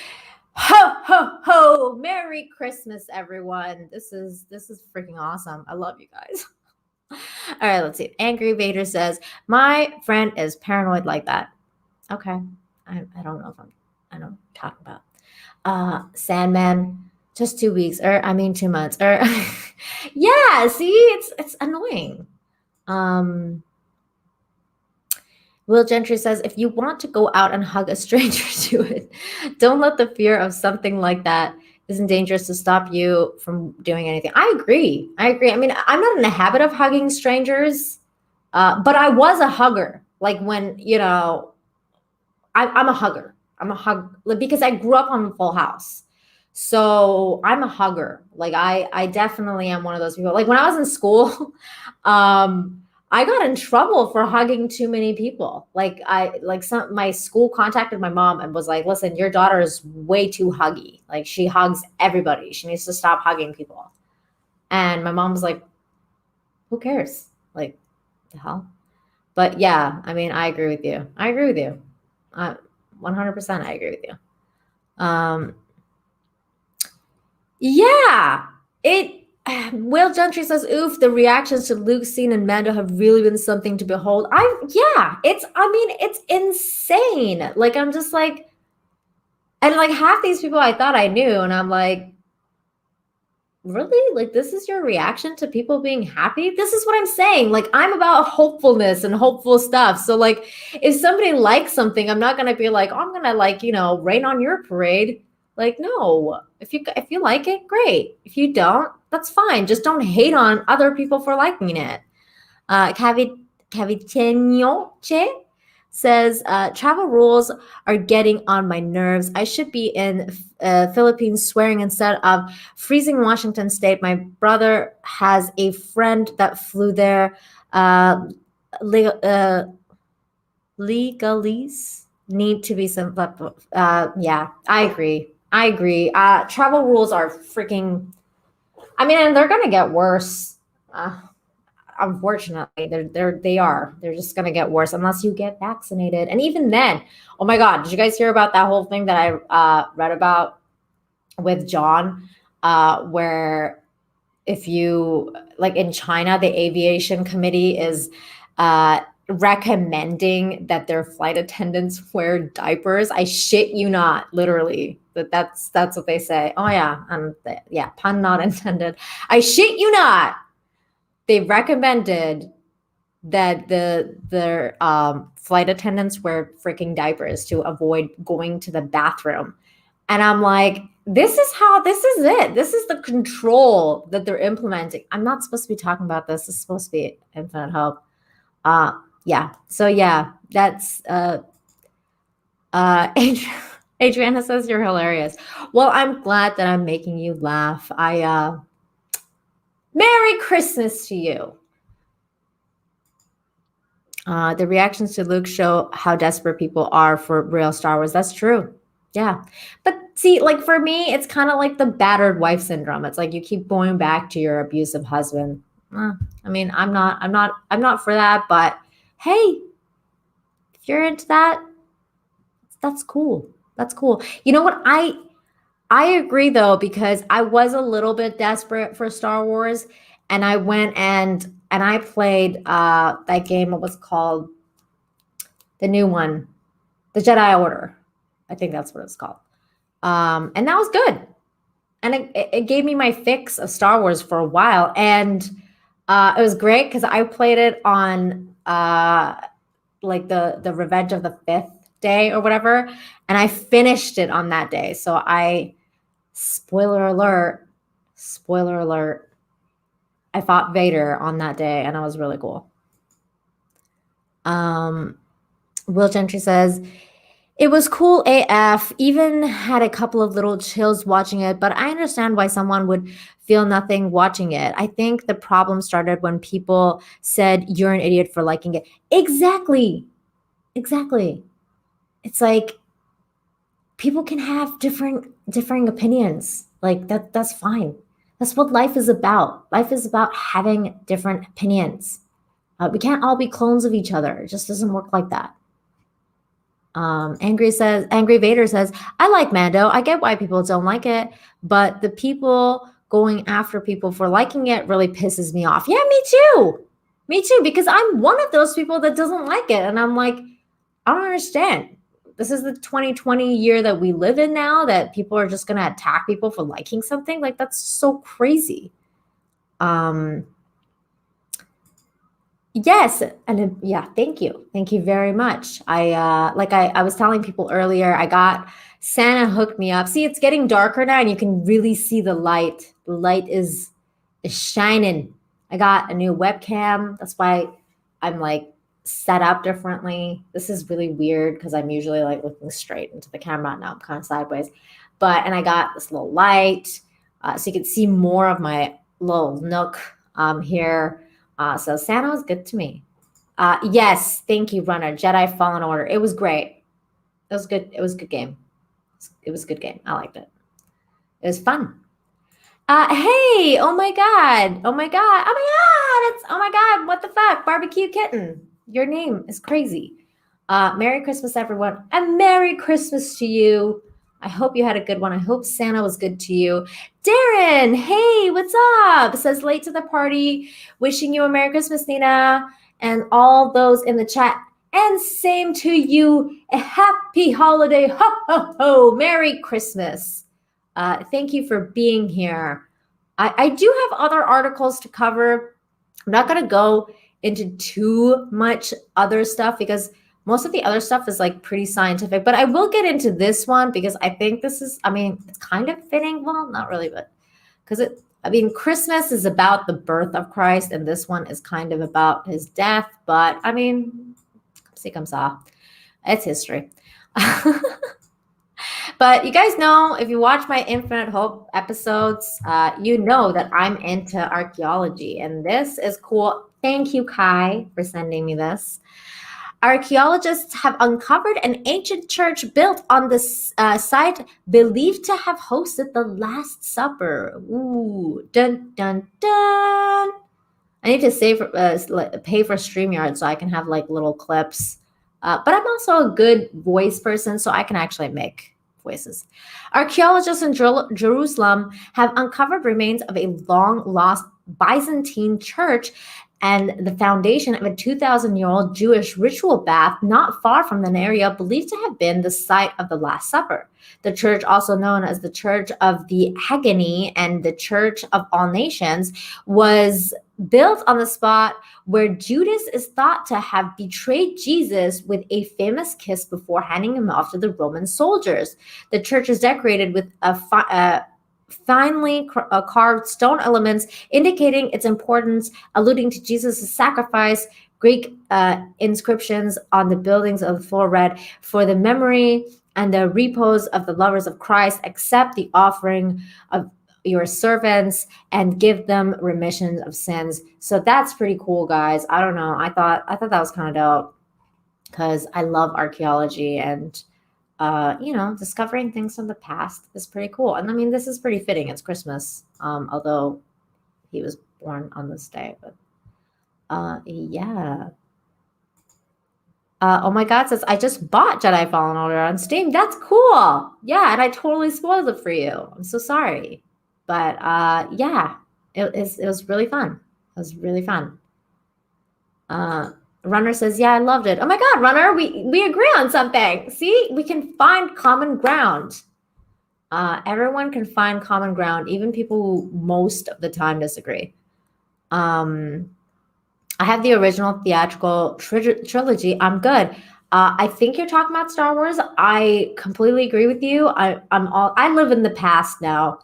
Ho, ho, ho. Merry Christmas, everyone. This is freaking awesome. I love you guys. All right, let's see. Angry Vader says, my friend is paranoid like that. Okay. I don't know if I don't talk about. Sandman, just 2 weeks, or 2 months, or yeah, see, it's annoying. Will Gentry says, if you want to go out and hug a stranger, do it. Don't let the fear of something like that isn't dangerous to stop you from doing anything. I agree. I mean, I'm not in the habit of hugging strangers, but I was a hugger. Like when, I'm a hugger. I'm a hug because I grew up on Full House. So I'm a hugger. Like I definitely am one of those people. Like when I was in school, I got in trouble for hugging too many people. My school contacted my mom and was like, listen, your daughter is way too huggy. Like she hugs everybody. She needs to stop hugging people. And my mom was like, who cares? Like the hell? But yeah, I mean, I agree with you. 100% I agree with you. Yeah, Will Gentry says, oof, the reactions to Luke's scene and Mando have really been something to behold. It's insane. Like, I'm just like, and like half these people I thought I knew, and I'm like, really? Like, this is your reaction to people being happy? This is what I'm saying. Like, I'm about hopefulness and hopeful stuff. So like, if somebody likes something, I'm not going to be like, oh, I'm going to like, rain on your parade. Like, no, if you like it, great. If you don't, that's fine. Just don't hate on other people for liking it. Caviteñoche says, travel rules are getting on my nerves. I should be in Philippines swearing instead of freezing Washington State. My brother has a friend that flew there. Legalese need to be some. Yeah, I agree. Travel rules are freaking. I mean, and they're gonna get worse. Unfortunately, they're just gonna get worse unless you get vaccinated. And even then, oh my God, did you guys hear about that whole thing that I read about with John, where if you like in China, the aviation committee is recommending that their flight attendants wear diapers. I shit you not, literally. That's what they say. Oh yeah, yeah, pun not intended. I shit you not. They recommended that their flight attendants wear freaking diapers to avoid going to the bathroom. And I'm like, this is it. This is the control that they're implementing. I'm not supposed to be talking about this. This is supposed to be Infinite Hope. Yeah. So yeah, that's Adriana says you're hilarious. Well, I'm glad that I'm making you laugh. Merry Christmas to you. The reactions to Luke show how desperate people are for real Star Wars. That's true. Yeah. But see, like for me, it's kind of like the battered wife syndrome. It's like you keep going back to your abusive husband. I mean, I'm not for that, but hey, If you're into that, that's cool. That's cool. You know what? I agree though, because I was a little bit desperate for Star Wars, and I went and I played that game. What was it called? The new one, the Jedi Order. I think that's what it's called. And that was good. And it gave me my fix of Star Wars for a while. And it was great because I played it on like the Revenge of the Fifth day or whatever. And I finished it on that day. So spoiler alert, I fought Vader on that day, and it was really cool. Will Gentry says, it was cool AF, even had a couple of little chills watching it, but I understand why someone would feel nothing watching it. I think the problem started when people said you're an idiot for liking it. Exactly. It's like people can have differing opinions. Like that's fine. That's what life is about. Life is about having different opinions. We can't all be clones of each other. It just doesn't work like that. Angry Vader says, I like Mando. I get why people don't like it, but the people going after people for liking it really pisses me off. Yeah, me too, because I'm one of those people that doesn't like it, and I'm like, I don't understand. This is the 2020 year that we live in now, that people are just going to attack people for liking something. Like, that's so crazy. Yes, and yeah, thank you very much. I was telling people earlier, I got Santa hooked me up. See, it's getting darker now, and you can really see the light. The light is shining. I got a new webcam. That's why I'm like set up differently. This is really weird because I'm usually like looking straight into the camera. Now I'm kind of sideways, and I got this little light, so you can see more of my little nook here. So Santa was good to me. Yes, thank you, Runner. Jedi Fallen Order. It was great. It was good. It was a good game. It was a good game. I liked it. It was fun. Hey, oh my God. What the fuck? Barbecue Kitten. Your name is crazy. Merry Christmas, everyone. And Merry Christmas to you. I hope you had a good one. I hope Santa was good to you. Darren, hey, what's up? Says late to the party. Wishing you a Merry Christmas, Nina, and all those in the chat. And same to you. A happy holiday. Ho, ho, ho. Merry Christmas. Thank you for being here. I do have other articles to cover. I'm not going to go into too much other stuff because most of the other stuff is like pretty scientific, but I will get into this one because I think this is, it's kind of fitting. Well, not really, but because Christmas is about the birth of Christ, and this one is kind of about his death, but comme ça. It's history. But you guys know, if you watch my Infinite Hope episodes, you know that I'm into archaeology, and this is cool. Thank you, Kai, for sending me this. Archaeologists have uncovered an ancient church built on this site believed to have hosted the Last Supper. Ooh, dun, dun, dun. I need to pay for StreamYard so I can have like little clips. But I'm also a good voice person, so I can actually make voices. Archaeologists in Jerusalem have uncovered remains of a long-lost Byzantine church and the foundation of a 2,000-year-old Jewish ritual bath not far from an area believed to have been the site of the Last Supper. The church, also known as the Church of the Haggani and the Church of All Nations, was built on the spot where Judas is thought to have betrayed Jesus with a famous kiss before handing him off to the Roman soldiers. The church is decorated with finely carved stone elements indicating its importance, alluding to Jesus' sacrifice. Greek inscriptions on the buildings of the floor read, "For the memory and the repose of the lovers of Christ, accept the offering of your servants and give them remission of sins." So that's pretty cool, guys. I don't know. I thought that was kind of dope because I love archaeology, and discovering things from the past is pretty cool. And this is pretty fitting. It's Christmas, although he was born on this day. But yeah. Oh my God says, I just bought Jedi Fallen Order on Steam. That's cool. Yeah, and I totally spoiled it for you. I'm so sorry. But yeah, it was really fun. It was really fun. Runner says, yeah, I loved it. Oh my God, Runner, we agree on something. See, we can find common ground. Everyone can find common ground, even people who most of the time disagree. I have the original theatrical trilogy. I'm good. I think you're talking about Star Wars. I completely agree with you. I live in the past now.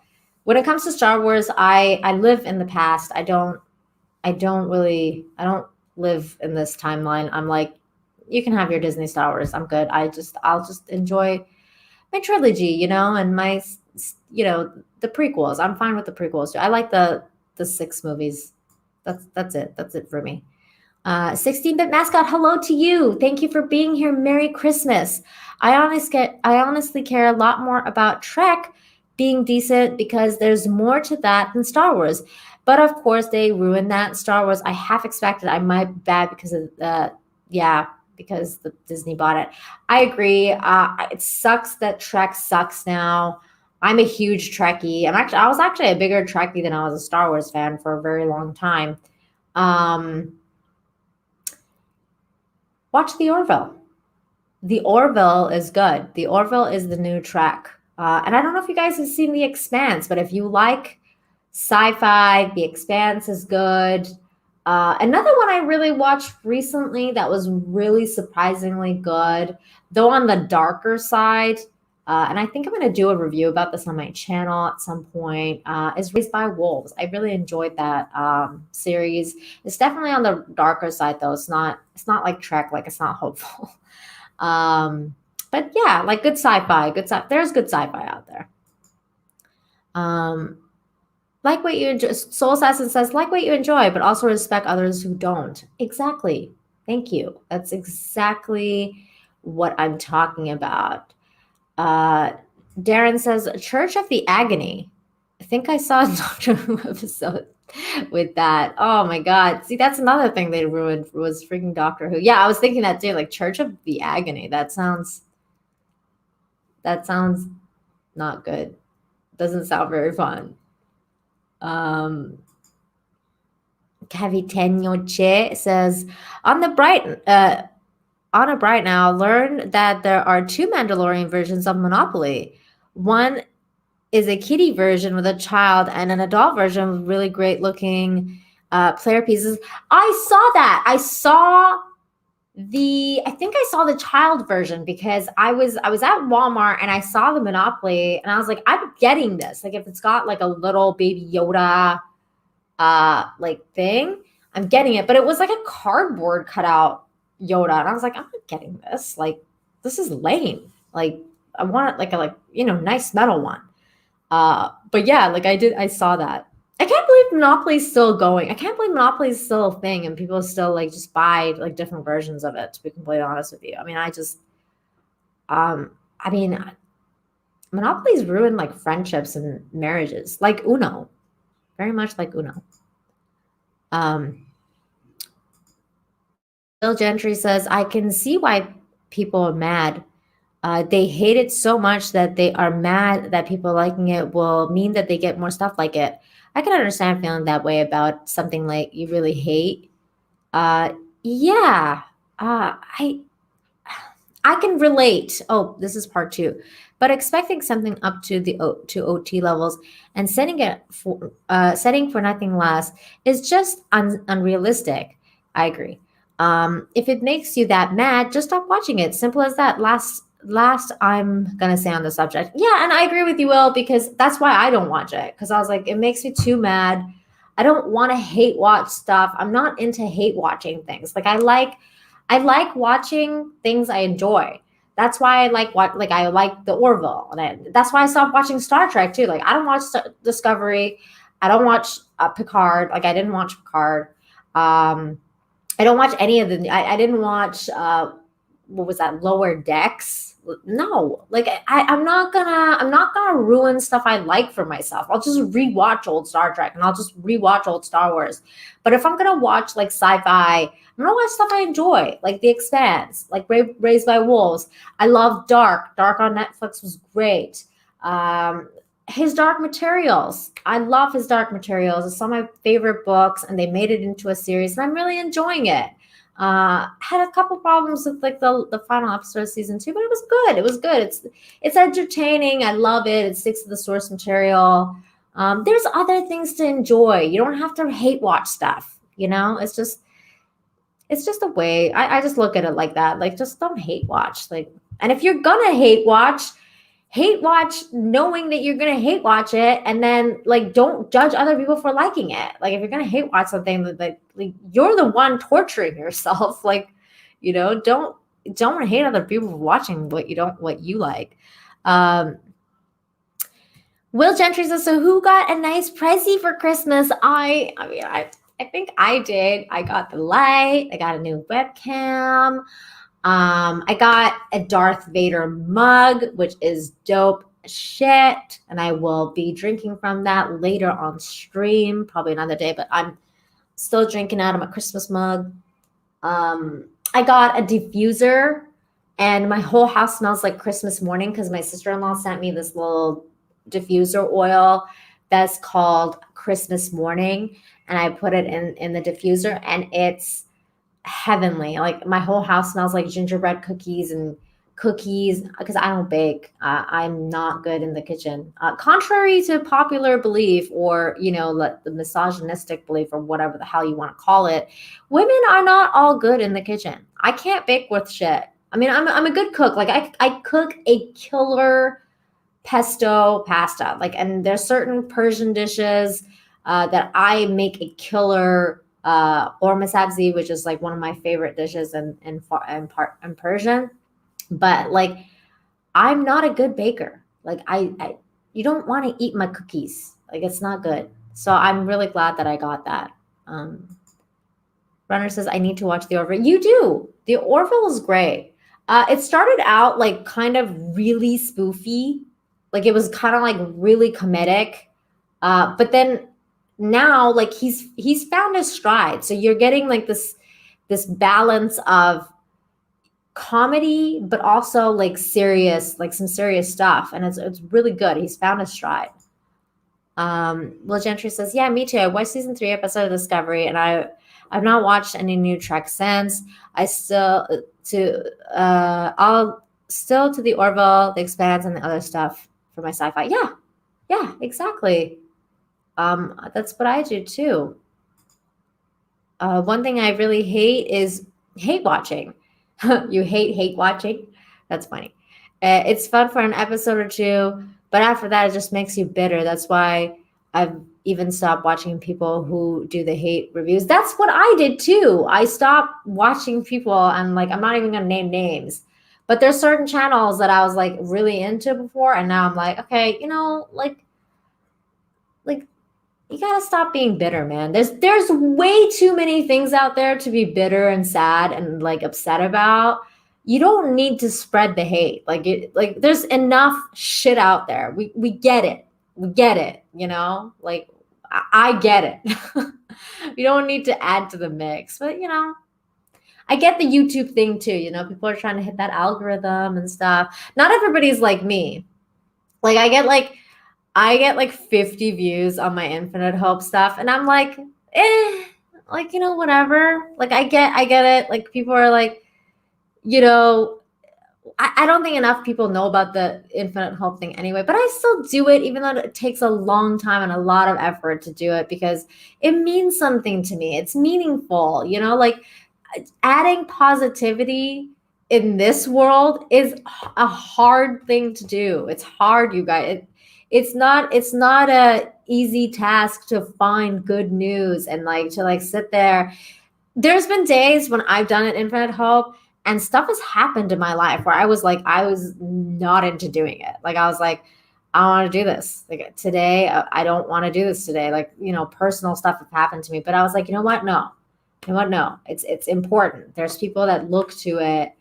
When it comes to Star Wars, I live in the past. I don't live in this timeline. I'm like, you can have your Disney Star Wars. I'm good. I'll just enjoy my trilogy, and my, the prequels. I'm fine with the prequels too. I like the 6 movies. That's it. That's it for me. 16-bit mascot, hello to you. Thank you for being here. Merry Christmas. I honestly care a lot more about Trek being decent because there's more to that than Star Wars. But of course, they ruined that. Star Wars, I half expected. I might bad because of because the Disney bought it. I agree. It sucks that Trek sucks now. I'm a huge Trekkie. I was actually a bigger Trekkie than I was a Star Wars fan for a very long time. Watch The Orville. The Orville is good. The Orville is the new Trek. And I don't know if you guys have seen The Expanse, but if you like sci-fi, The Expanse is good. Another one I really watched recently that was really surprisingly good, though on the darker side, and I think I'm going to do a review about this on my channel at some point, is Raised by Wolves. I really enjoyed that series. It's definitely on the darker side, though. It's not like Trek, like it's not hopeful. But yeah, like good sci-fi. There's good sci-fi out there. Like what you enjoy. Soul Assassin says, like what you enjoy, but also respect others who don't. Exactly. Thank you. That's exactly what I'm talking about. Darren says, Church of the Agony. I think I saw a Doctor Who episode with that. Oh my God. See, that's another thing they ruined was freaking Doctor Who. Yeah, I was thinking that too, like Church of the Agony. That sounds not good. Doesn't sound very fun. Caviteño says, on a bright now, learn that there are 2 Mandalorian versions of Monopoly. One is a kiddie version with a child and an adult version with really great looking player pieces. I saw that. I think I saw the child version because I was at Walmart and I saw the Monopoly and I was like, I'm getting this. Like if it's got like a little baby Yoda like thing, I'm getting it. But it was like a cardboard cutout Yoda. And I was like, I'm not getting this. Like, this is lame. Like, I want it like a nice metal one. But yeah, like I saw that. I can't believe Monopoly's still going. I can't believe Monopoly's still a thing and people still like just buy like different versions of it, to be completely honest with you. I mean, Monopoly's ruined like friendships and marriages, like Uno. Very much like Uno. Bill Gentry says, I can see why people are mad. They hate it so much that they are mad that people liking it will mean that they get more stuff like it. I can understand feeling that way about something like you really hate. Yeah. I can relate. Oh, this is part 2. But expecting something up to to OT levels and setting for nothing less is just unrealistic. I agree. If it makes you that mad, just stop watching it. Simple as that. Last I'm gonna say on the subject. Yeah, and I agree with you, Will, because that's why I don't watch it. Because I was like, it makes me too mad. I don't want to hate watch stuff. I'm not into hate watching things. Like I like watching things I enjoy. That's why I like the Orville, and that's why I stopped watching Star Trek too. Like I don't watch Discovery. I don't watch Picard. Like I didn't watch Picard. I don't watch any of the. I didn't watch what was that, Lower Decks. No, like I'm not gonna ruin stuff I like for myself. I'll just rewatch old Star Trek and I'll just rewatch old Star Wars. But if I'm gonna watch like sci-fi, I'm gonna watch stuff I enjoy, like The Expanse, like Raised by Wolves. I love Dark. Dark on Netflix was great. His Dark Materials. I love His Dark Materials. It's some of my favorite books, and they made it into a series, and I'm really enjoying it. Had a couple problems with like the final episode of season 2, but it was good. It was good. It's entertaining. I love it. It sticks to the source material. There's other things to enjoy. You don't have to hate watch stuff. It's just a way. I just look at it like that. Like, just don't hate watch. Like, and if you're gonna hate watch knowing that you're gonna hate watch it, and then like don't judge other people for liking it. Like, if you're gonna hate watch something, like you're the one torturing yourself. Like, don't hate other people for watching what you like. Will Gentry says, so who got a nice pricey for Christmas? I think I did. I got the light. I got a new webcam. I got a Darth Vader mug, which is dope shit, and I will be drinking from that later on stream, probably another day, but I'm still drinking out of my Christmas mug. I got a diffuser, and my whole house smells like Christmas morning because my sister-in-law sent me this little diffuser oil that's called Christmas Morning, and I put it in the diffuser, and it's heavenly. Like, my whole house smells like gingerbread cookies because I don't bake. I'm not good in the kitchen, contrary to popular belief, or the misogynistic belief, or whatever the hell you want to call it. Women are not all good in the kitchen. I can't bake worth shit. I mean, I'm a good cook. Like, I cook a killer pesto pasta. Like, and there's certain Persian dishes that I make a killer orma sabzi, which is like one of my favorite dishes in Persian. But like, I'm not a good baker. Like, you don't want to eat my cookies. Like, it's not good. So I'm really glad that I got that. Runner says, I need to watch The Orville. You do. The Orville is great. It started out like kind of really spoofy. Like, it was kind of like really comedic. But then now, like, he's found his stride. So you're getting like this balance of comedy, but also like serious, like some serious stuff. And it's really good. He's found his stride. Will Gentry says, yeah, me too. I watched season 3 episode of Discovery, and I've not watched any new Trek since. I'll still to The Orville, The Expanse, and the other stuff for my sci-fi. Yeah, exactly. That's what I do too. One thing I really hate is hate watching. You hate watching? That's funny. It's fun for an episode or two, but after that, it just makes you bitter. That's why I've even stopped watching people who do the hate reviews. That's what I did too. I stopped watching people, and like, I'm not even going to name names, but there's certain channels that I was like really into before, and now I'm like, okay, like you gotta stop being bitter, man. There's way too many things out there to be bitter and sad and like upset about. You don't need to spread the hate. Like, there's enough shit out there. We get it. Like, I get it. You don't need to add to the mix. But I get the YouTube thing too. People are trying to hit that algorithm and stuff. Not everybody's like me. Like, I get like 50 views on my Infinite Hope stuff, and I'm like, like, whatever. Like, I get it. Like, people are like, I don't think enough people know about the Infinite Hope thing anyway, but I still do it, even though it takes a long time and a lot of effort to do it, because it means something to me. It's meaningful, like, adding positivity in this world is a hard thing to do. It's hard, you guys. It's not a easy task to find good news and like to like sit there. There's been days when I've done an Infinite Hope and stuff has happened in my life where I was not into doing it. Like, I was like, I don't want to do this. Like, today, I don't want to do this today. Like, personal stuff have happened to me, but I was like, No. It's important. There's people that look to it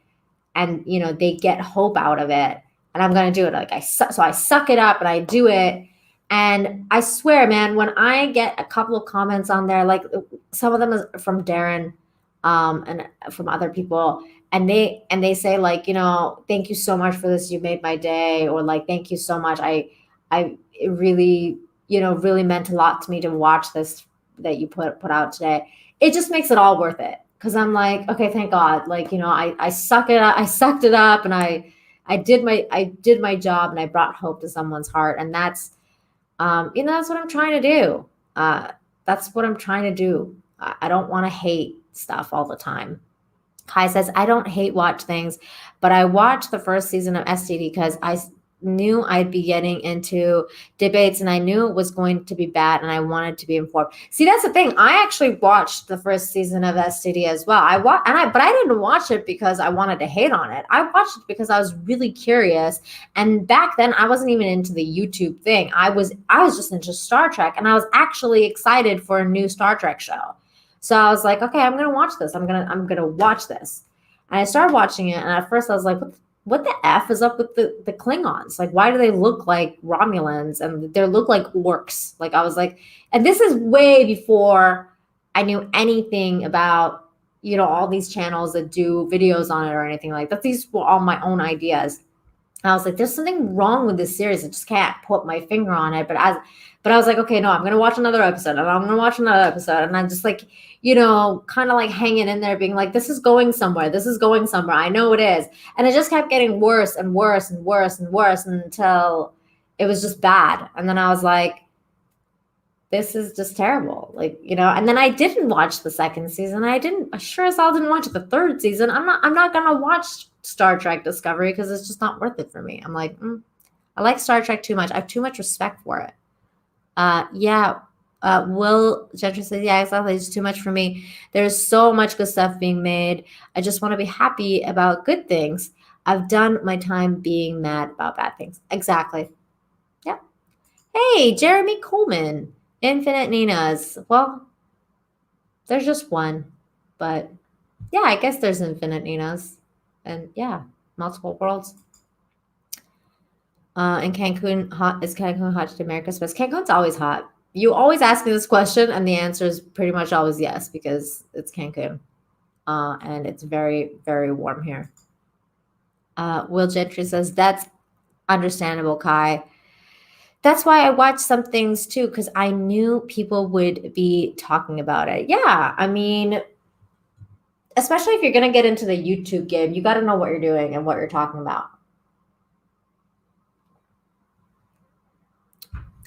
and they get hope out of it, and I'm gonna do it. Like so I suck it up and I do it. And I swear, man, when I get a couple of comments on there, like some of them is from Darren, and from other people, and they say like, thank you so much for this, you made my day, or like, thank you so much. It really, really meant a lot to me to watch this that you put out today. It just makes it all worth it. Cause I'm like, okay, thank God. Like, I sucked it up and I did my job and I brought hope to someone's heart. And that's, that's what I'm trying to do. That's what I'm trying to do. I don't want to hate stuff all the time. Kai says, I don't hate watch things, but I watched the first season of STD because I knew I'd be getting into debates and I knew it was going to be bad and I wanted to be informed. See, that's the thing. I actually watched the first season of STD as well. But I didn't watch it because I wanted to hate on it. I watched it because I was really curious. And back then I wasn't even into the YouTube thing. I was just into Star Trek, and I was actually excited for a new Star Trek show. So I was like, okay, I'm going to watch this. I'm going to watch this. And I started watching it. And at first I was like, what the F is up with the Klingons? Like, why do they look like Romulans and they look like orcs? Like, I was like, and this is way before I knew anything about, all these channels that do videos on it or anything like that. These were all my own ideas. And I was like, there's something wrong with this series. I just can't put my finger on it. But I was like, okay, no, I'm going to watch another episode and I'm going to watch another episode. And I'm just like, kind of like hanging in there being like, this is going somewhere. This is going somewhere. I know it is. And it just kept getting worse and worse and worse and worse until it was just bad. And then I was like, this is just terrible. Like, and then I didn't watch the second season. I sure as hell didn't watch the third season. I'm not going to watch Star Trek Discovery because it's just not worth it for me. I'm like, I like Star Trek too much. I have too much respect for it. Will Gentry says, yeah, exactly. It's too much for me. There's so much good stuff being made. I just want to be happy about good things. I've done my time being mad about bad things. Exactly. Yeah. Hey, Jeremy Coleman, Infinite Ninas. Well, there's just one, but yeah, I guess there's Infinite Ninas, and yeah, multiple worlds. And Cancun hot? Is Cancun hot to America's best? Cancun's always hot. You always ask me this question, and the answer is pretty much always yes, because it's Cancun. And it's very, very warm here. Will Gentry says, that's understandable, Kai. That's why I watched some things too, because I knew people would be talking about it. Yeah, I mean, especially if you're going to get into the YouTube game, you got to know what you're doing and what you're talking about.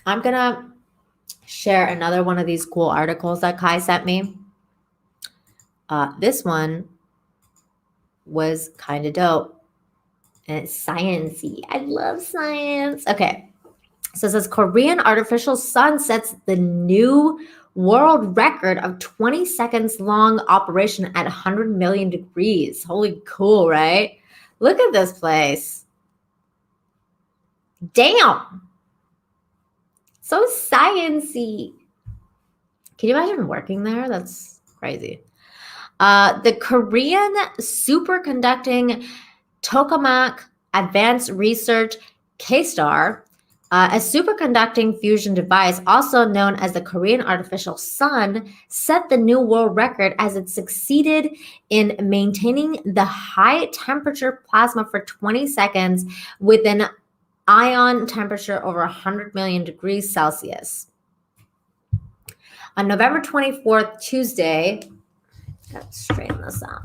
I'm going to share another one of these cool articles that Kai sent me. This one was kind of dope. And it's science-y. I love science. Okay. So it says Korean artificial sun sets the new world record of 20 seconds long operation at 100 million degrees. Holy cool, right? Look at this place. Damn. So science-y. Can you imagine working there? That's crazy. The Korean superconducting tokamak advanced research K-STAR, a superconducting fusion device, also known as the Korean artificial sun, set the new world record as it succeeded in maintaining the high temperature plasma for 20 seconds with an ion temperature over 100 million degrees Celsius. On November 24th, Tuesday, got to straighten this out.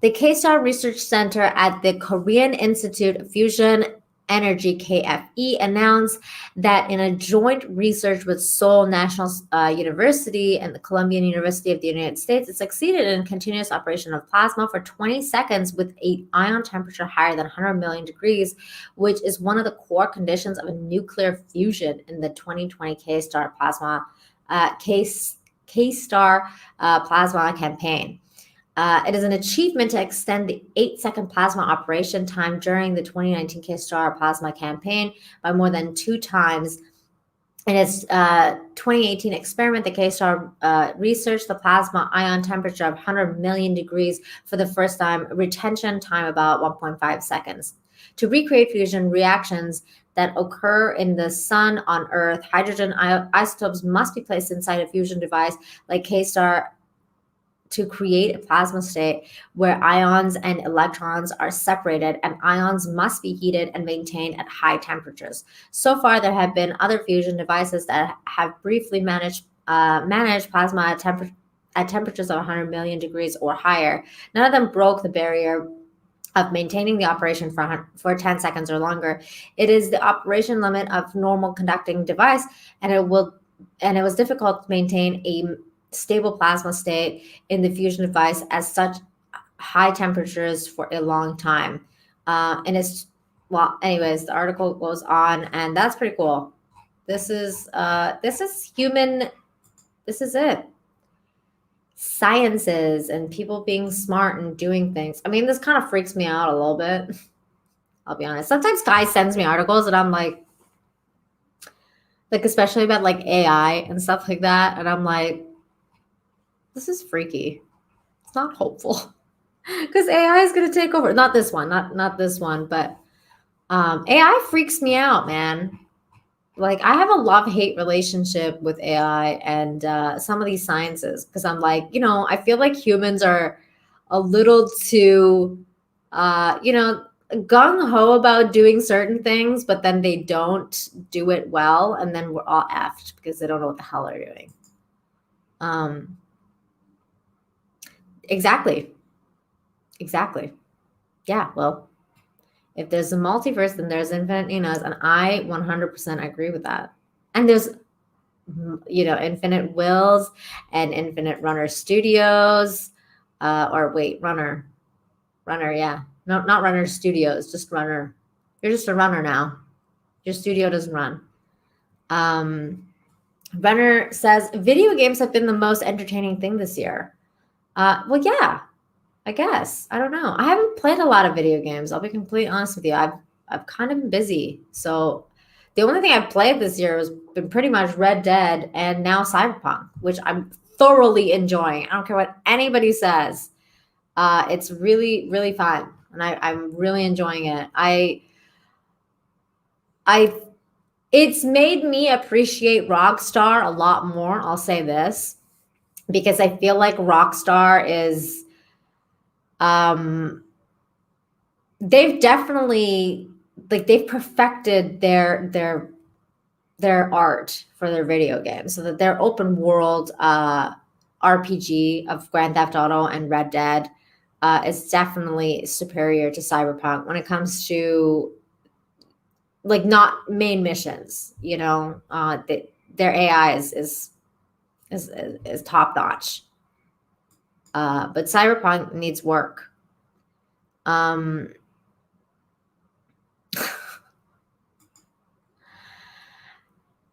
The K-STAR Research Center at the Korean Institute of Fusion Energy, KFE, announced that in a joint research with Seoul National University and the Columbian University of the United States, it succeeded in continuous operation of plasma for 20 seconds with an ion temperature higher than 100 million degrees, which is one of the core conditions of a nuclear fusion in the 2020 K-STAR plasma K-STAR plasma campaign. It is an achievement to extend the 8-second plasma operation time during the 2019 K-STAR plasma campaign by more than 2 times In its 2018 experiment, the K-star researched the plasma ion temperature of 100 million degrees for the first time, retention time about 1.5 seconds. To recreate fusion reactions that occur in the sun on Earth, hydrogen isotopes must be placed inside a fusion device like K-star to create a plasma state where ions and electrons are separated, and ions must be heated and maintained at high temperatures. So far, there have been other fusion devices that have briefly managed plasma at temperatures of 100 million degrees or higher. None of them broke the barrier of maintaining the operation for 10 seconds or longer. It is the operation limit of normal conducting device, and it was difficult to maintain a stable plasma state in the fusion device at such high temperatures for a long time. Anyways, the article goes on, and that's pretty cool. This is human. This is it. Sciences and people being smart and doing things. I mean, this kind of freaks me out a little bit. I'll be honest. Sometimes Guy sends me articles and I'm like especially about like AI and stuff like that, and I'm like, this is freaky. It's not hopeful because AI is going to take over. Not this one, not this one, but AI freaks me out, man. Like, I have a love-hate relationship with AI and some of these sciences, because I'm like, I feel like humans are a little too, gung-ho about doing certain things, but then they don't do it well, and then we're all effed because they don't know what the hell they're doing. Exactly. Yeah, well, if there's a multiverse, then there's infinite Ninas, and I 100% agree with that. And there's, infinite wills and infinite runner studios, runner, yeah. No, not runner studios, just runner. You're just a runner now. Your studio doesn't run. Runner says, video games have been the most entertaining thing this year. Well, yeah, I guess. I don't know. I haven't played a lot of video games. I'll be completely honest with you. I've kind of been busy. So the only thing I've played this year has been pretty much Red Dead and now Cyberpunk, which I'm thoroughly enjoying. I don't care what anybody says. It's really, really fun. And I'm really enjoying it. It's made me appreciate Rockstar a lot more. I'll say this, because I feel like Rockstar is, they've definitely, they've perfected their art for their video games, so that their open world RPG of Grand Theft Auto and Red Dead is definitely superior to Cyberpunk when it comes to not main missions. Their AI is top notch. But Cyberpunk needs work.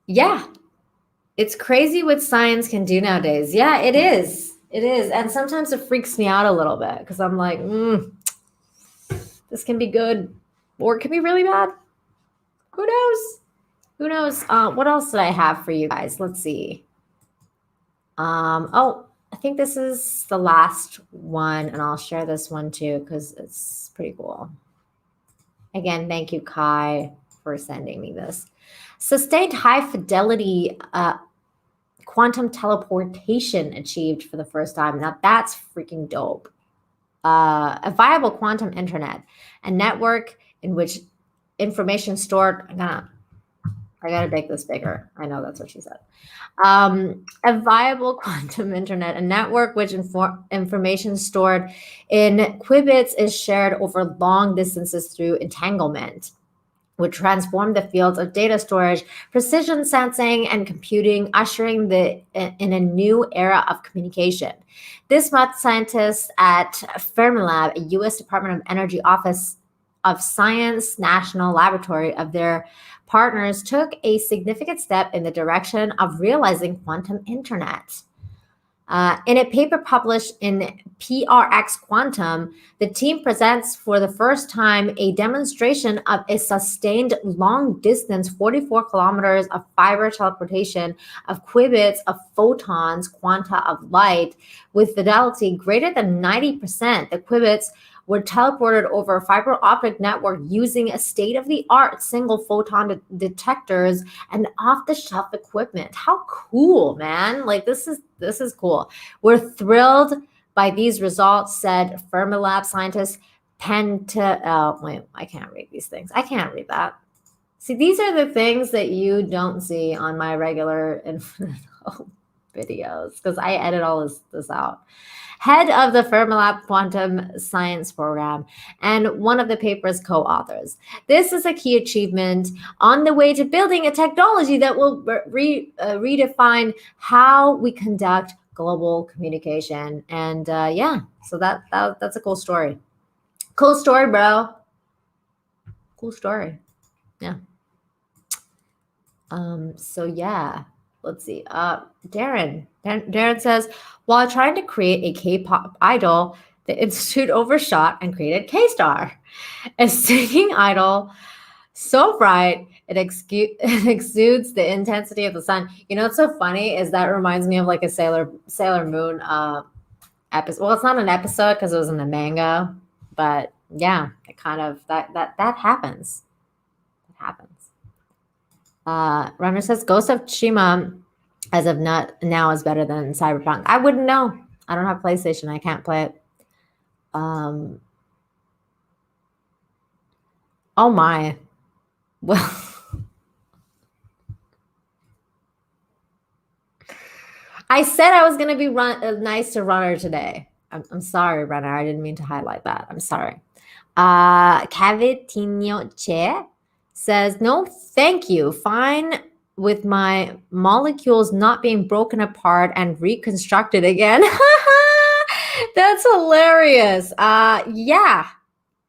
Yeah, it's crazy what science can do nowadays. Yeah, it is. And sometimes it freaks me out a little bit because I'm like, this can be good or it can be really bad. Who knows? What else did I have for you guys? Let's see. I think this is the last one, and I'll share this one too because it's pretty cool. Again, thank you, Kai, for sending me this. Sustained high fidelity quantum teleportation achieved for the first time. Now that's freaking dope. A viable quantum internet, a network in which information stored. I gotta make this bigger. I know that's what she said. A viable quantum internet, a network which information stored in qubits is shared over long distances through entanglement, would transform the fields of data storage, precision sensing, and computing, ushering in a new era of communication. This month, scientists at Fermilab, a U.S. Department of Energy Office of Science National Laboratory of their partners, took a significant step in the direction of realizing quantum internet. In a paper published in PRX Quantum, the team presents for the first time a demonstration of a sustained long-distance 44 kilometers of fiber teleportation of qubits of photons, quanta of light, with fidelity greater than 90%. The qubits were teleported over a fiber optic network using a state-of-the-art single photon detectors and off-the-shelf equipment. How cool, man. Like this is cool. We're thrilled by these results, said Fermilab scientist wait, I can't read these things. I can't read that. See, these are the things that you don't see on my regular Infinite Hope videos because I edit all this out. Head of the Fermilab Quantum Science Program and one of the paper's co-authors. This is a key achievement on the way to building a technology that will redefine how we conduct global communication. And yeah, so that's a cool story. Cool story, bro. Cool story. Yeah. So yeah, let's see. Darren says, while trying to create a K-pop idol, the institute overshot and created K-Star, a singing idol so bright it exudes the intensity of the sun. You know what's so funny is that reminds me of like a Sailor Moon episode. Well, it's not an episode because it was in the manga, but yeah, it kind of that happens. It happens. Runner says Ghost of Tsushima as of now is better than Cyberpunk. I wouldn't know. I don't have PlayStation. I can't play it. Oh my. Well, I said I was going to be nice to Runner today. I'm sorry, Runner. I didn't mean to highlight that. I'm sorry. Cavitinho Che says, no, thank you. Fine with my molecules not being broken apart and reconstructed again. That's hilarious. Yeah,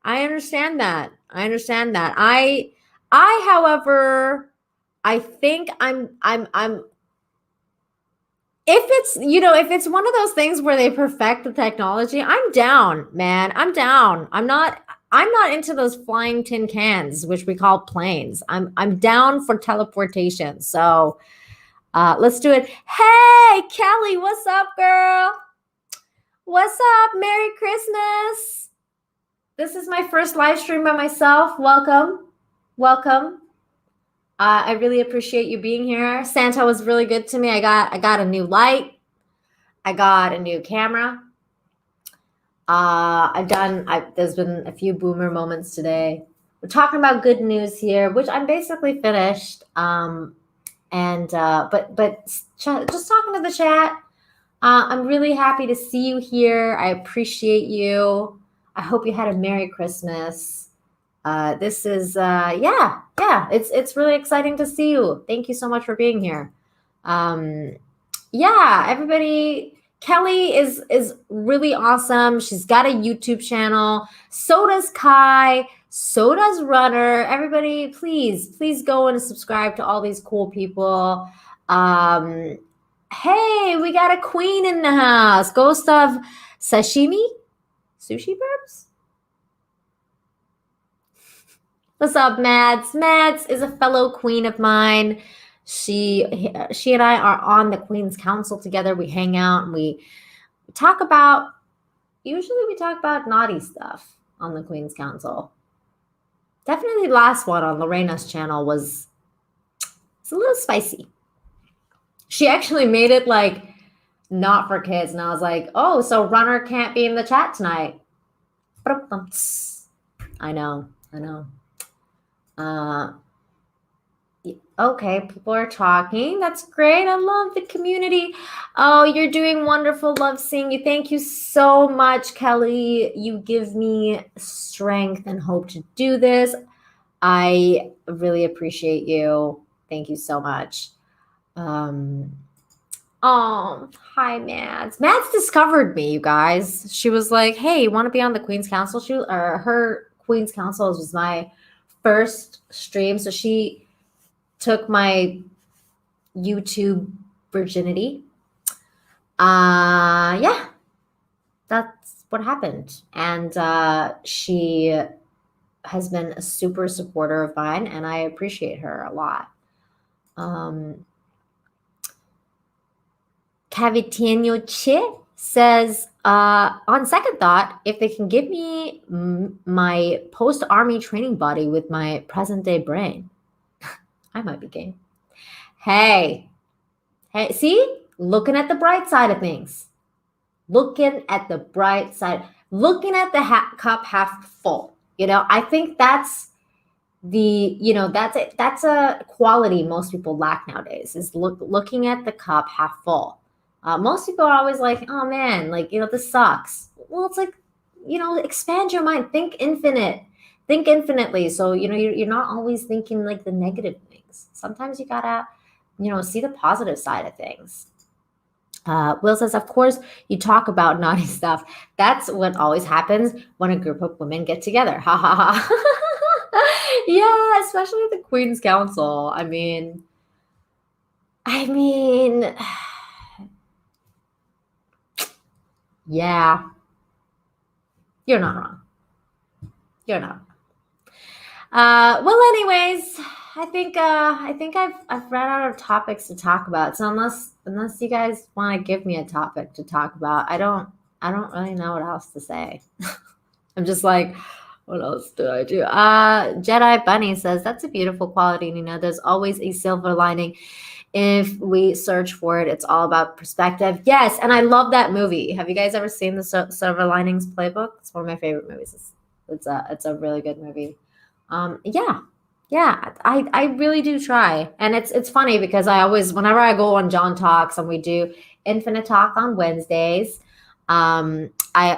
I understand that. I, however, I think I'm if it's one of those things where they perfect the technology, I'm down, man. I'm down. I'm not into those flying tin cans, which we call planes. I'm down for teleportation. So let's do it. Hey, Kelly, what's up, girl? What's up? Merry Christmas. This is my first live stream by myself. Welcome. I really appreciate you being here. Santa was really good to me. I got a new light. I got a new camera. There's been a few boomer moments today. We're talking about good news here, which I'm basically finished. But just talking to the chat. I'm really happy to see you here. I appreciate you. I hope you had a Merry Christmas. This is it's really exciting to see you. Thank you so much for being here. Everybody. Kelly is really awesome. She's got a YouTube channel. So does Kai. So does Runner. Everybody, please go and subscribe to all these cool people. Hey, we got a queen in the house. Ghost of Sashimi? Sushi Burbs? What's up, Mads? Mads is a fellow queen of mine. She and I are on the Queen's Council together. We hang out and we talk about naughty stuff on the Queen's Council. Definitely the last one on Lorena's channel it's a little spicy. She actually made it like not for kids. And I was like, oh, so Runner can't be in the chat tonight. I know. Okay, people are talking. That's great. I love the community. Oh, you're doing wonderful. Love seeing you. Thank you so much, Kelly. You give me strength and hope to do this. I really appreciate you. Thank you so much. Oh, hi, Mads. Mads discovered me, you guys. She was like, hey, you want to be on the Queen's Council? Her Queen's Council was my first stream. So she took my YouTube virginity. Yeah, that's what happened. And she has been a super supporter of mine, and I appreciate her a lot. Cavitino Che says, on second thought, if they can give me my post-army training body with my present-day brain, I might be game. Hey, see? Looking at the bright side of things. Looking at the bright side. Looking at the cup half full. I think that's that's a quality most people lack nowadays, is looking at the cup half full. Most people are always like, oh man, like, this sucks. Well, it's like, expand your mind, think infinitely. So, you're not always thinking like the negative things. Sometimes you gotta, see the positive side of things. Will says, of course, you talk about naughty stuff. That's what always happens when a group of women get together. Ha ha ha. Yeah, especially the Queen's Council. I mean, yeah, you're not wrong. You're not. Well, anyways, I think I've run out of topics to talk about. So unless you guys want to give me a topic to talk about, I don't really know what else to say. I'm just like, what else did I do? Jedi Bunny says, that's a beautiful quality, Nina. There's always a silver lining. If we search for it, it's all about perspective. Yes, and I love that movie. Have you guys ever seen the Silver Linings Playbook? It's one of my favorite movies. It's a really good movie. Yeah, I really do try, and it's funny because I always, whenever I go on John Talks and we do Infinite Talk on Wednesdays, I'm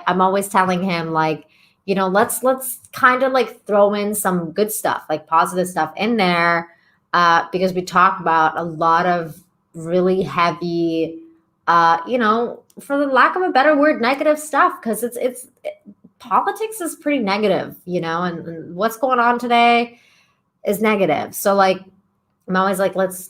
always telling him, like, let's kind of like throw in some good stuff, like positive stuff in there, because we talk about a lot of really heavy, for the lack of a better word, negative stuff, because politics is pretty negative, and what's going on today is negative. So like, I'm always like, let's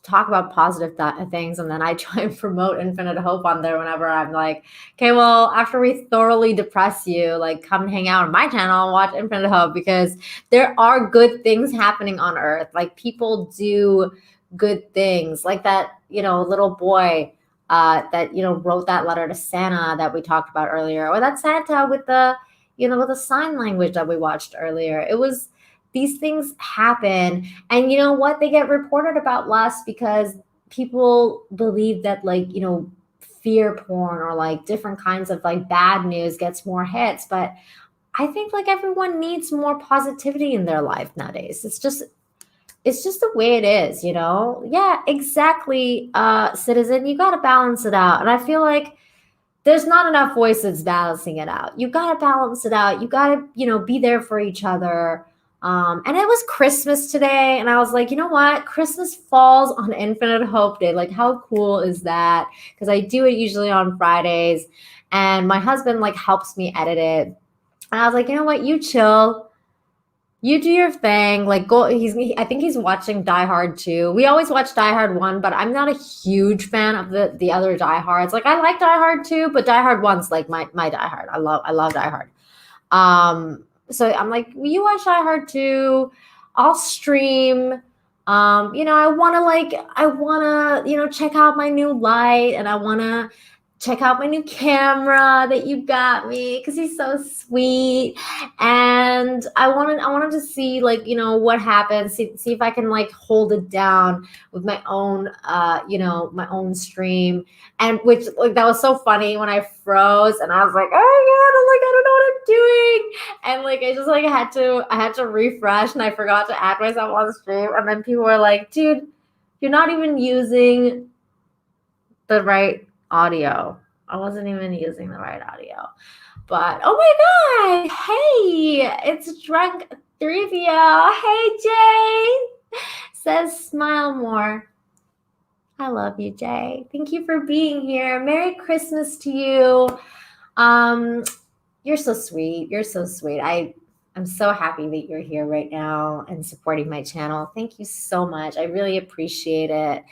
talk about positive things, and then I try and promote Infinite Hope on there whenever I'm like, okay, well, after we thoroughly depress you, like, come hang out on my channel and watch Infinite Hope, because there are good things happening on Earth. Like, people do good things, like that, little boy that wrote that letter to Santa that we talked about earlier, or that Santa with the with the sign language that we watched earlier. These things happen, and you know what? They get reported about less because people believe that, like, fear porn or like different kinds of like bad news gets more hits. But I think like everyone needs more positivity in their life nowadays. It's just the way it is, Yeah, exactly. Citizen, you got to balance it out. And I feel like there's not enough voices balancing it out. You got to balance it out. You got to, be there for each other. And it was Christmas today, and I was like, you know what? Christmas falls on Infinite Hope Day. Like, how cool is that? Because I do it usually on Fridays, and my husband like helps me edit it. And I was like, you know what? You chill. You do your thing. Like, go. I think he's watching Die Hard 2. We always watch Die Hard 1, but I'm not a huge fan of the other Die Hards. Like, I like Die Hard 2, but Die Hard 1's like my Die Hard. I love Die Hard. So I'm like, you watch Die Hard 2, I'll stream. I want to, check out my new light, and I want to check out my new camera that you got me, because he's so sweet. And I wanted to see, like, what happens, see if I can like hold it down with my own, my own stream. And which, like, that was so funny when I froze and I was like, oh my God, I don't know what I'm doing. And like, I just like I had to refresh, and I forgot to add myself on the stream. And then people were like, dude, you're not even using the right audio. I wasn't even using the right audio. But oh my God, hey, it's Drunk Thrivia. Hey, Jay. Says smile more. I love you, Jay. Thank you for being here. Merry Christmas to you. You're so sweet. You're so sweet. I'm so happy that you're here right now and supporting my channel. Thank you so much. I really appreciate it.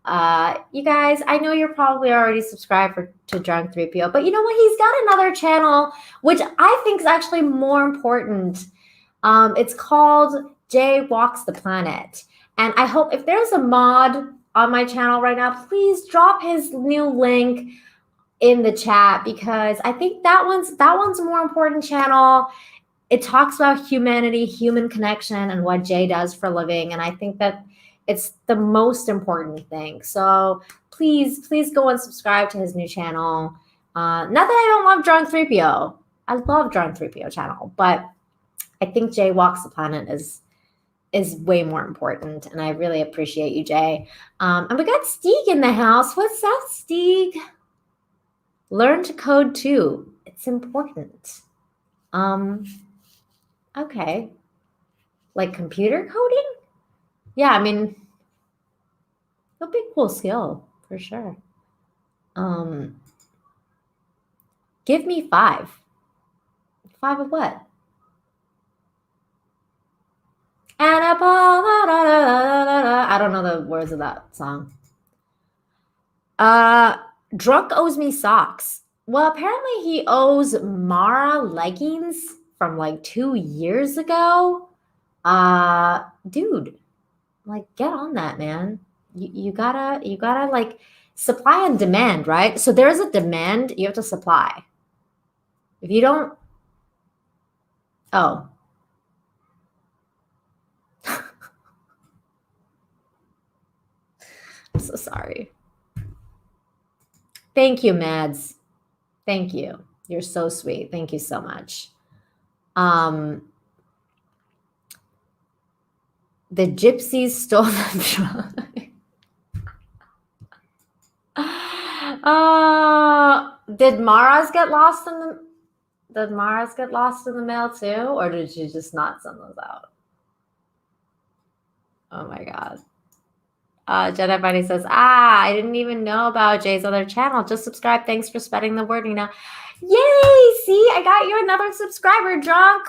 You guys, I know you're probably already subscribed to Drunk 3PO, but you know what? He's got another channel, which I think is actually more important. It's called Jay Walks the Planet. And I hope if there's a mod on my channel right now, please drop his new link in the chat, because I think that one's a more important channel. It talks about humanity, human connection, and what Jay does for a living. And I think that it's the most important thing. So please go and subscribe to his new channel. Not that I don't love Drunk 3PO. I love Drunk 3PO channel, but I think Jay Walks the Planet is way more important. And I really appreciate you, Jay. And we got Steeg in the house. What's up, Steeg? Learn to code too. It's important. Okay. Like computer coding? Yeah, I mean, it'll be a cool skill for sure. Give me 5. 5 of what? I don't know the words of that song. Drunk owes me socks. Well, apparently he owes Mara leggings from like 2 years ago. Dude, like get on that, man. You gotta like supply and demand, right? So there's a demand, you have to supply. If you don't, oh. I'm so sorry. Thank you, Mads. Thank you. You're so sweet. Thank you so much. The gypsies stole the truck. Did Mara's get lost in the mail too, or did she just not send those out? Oh my god. Jedi Bunny says, I didn't even know about Jay's other channel. Just subscribe. Thanks for spreading the word, Nina. Yay! See, I got you another subscriber, Drunk.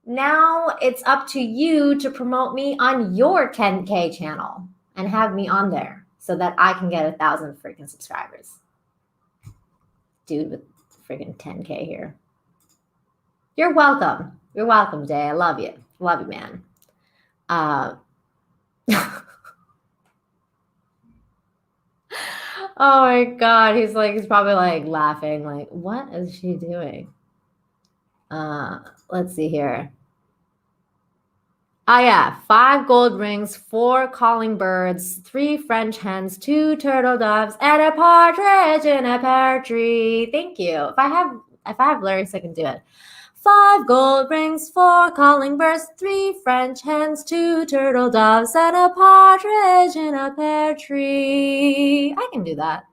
Now it's up to you to promote me on your 10K channel and have me on there so that I can get 1,000 freaking subscribers. Dude with freaking 10K here. You're welcome. You're welcome, Jay. I love you. Love you, man. Oh my god, he's probably like laughing, like, what is she doing? Let's see here. Oh yeah, 5 gold rings, 4 calling birds, 3 French hens, 2 turtle doves, and a partridge in a pear tree. Thank you. If I have lyrics, I can do it. 5 gold rings, 4 calling birds, 3 French hens, 2 turtle doves, and a partridge in a pear tree. I can do that.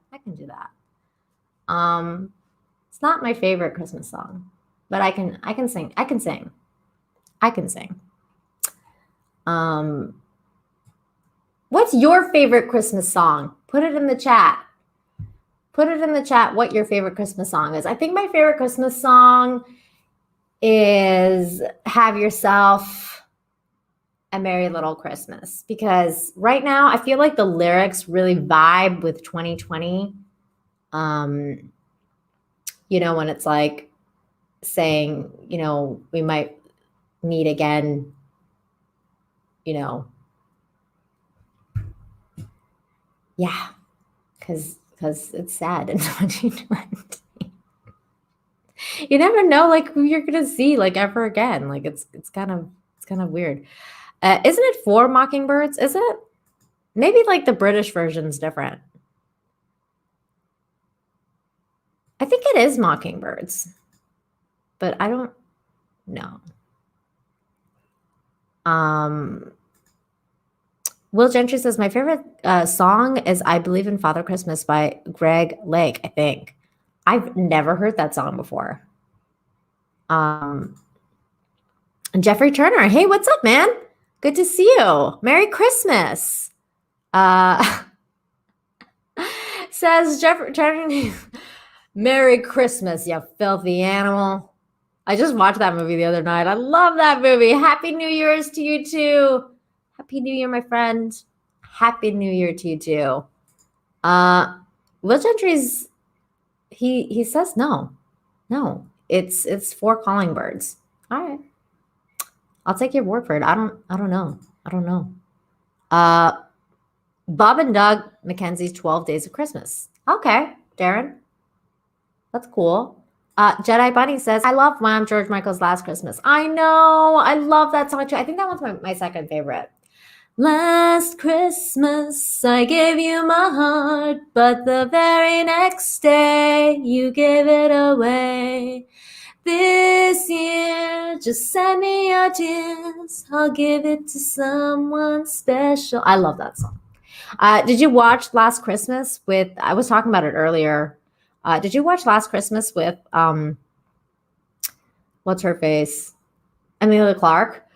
It's not my favorite Christmas song, but I can sing. What's your favorite Christmas song? Put it in the chat. What your favorite Christmas song is. I think my favorite Christmas song is Have Yourself a Merry Little Christmas, because right now I feel like the lyrics really vibe with 2020. When it's like saying, we might meet again, yeah, because it's sad in 2020. You never know, like, who you're gonna see, like, ever again. Like, it's kind of weird. Isn't it 4 Mockingbirds? Is it? Maybe like the British version's different. I think it is Mockingbirds, but I don't know. Will Gentry says, my favorite song is I Believe in Father Christmas by Greg Lake, I think. I've never heard that song before. Jeffrey Turner, hey, what's up, man? Good to see you. Merry Christmas. Says Jeffrey Turner, Merry Christmas, you filthy animal. I just watched that movie the other night. I love that movie. Happy New Year's to you too. Happy New Year, my friend. Happy New Year to you too. Will Gentry's he says no. No. It's 4 calling birds. All right. I'll take your word for it. I don't know. Bob and Doug Mackenzie's 12 Days of Christmas. Okay, Darren. That's cool. Jedi Bunny says, I love Wham! George Michael's Last Christmas. I know. I love that song too. I think that one's my second favorite. Last Christmas, I gave you my heart, but the very next day, you gave it away. This year, just send me your tears. I'll give it to someone special. I love that song. Did you watch Last Christmas with, I was talking about it earlier. Did you watch Last Christmas with, what's her face? Emilia Clarke.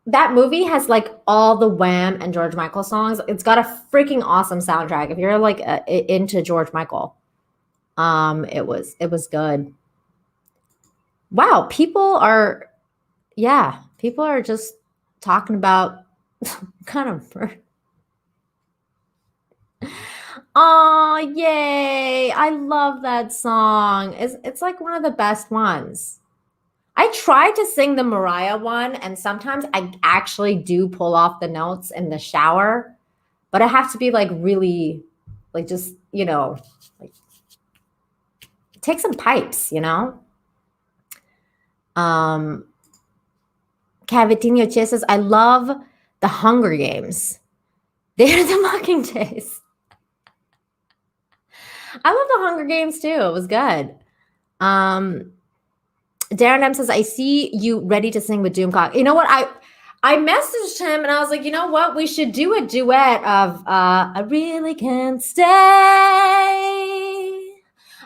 That movie has like all the Wham and George Michael songs. It's got a freaking awesome soundtrack. If you're like into George Michael, it was good. Wow, people are just talking about kind of. Oh, yay. I love that song. It's like one of the best ones. I tried to sing the Mariah one, and sometimes I actually do pull off the notes in the shower, but I have to be like really, like just, like take some pipes, Cavitino Che says, I love the Hunger Games. They're the Mockingjays. I love the Hunger Games too. It was good. Darren M says, I see you ready to sing with Doomcock. You know what? I messaged him and I was like, you know what? We should do a duet of I really can't stay.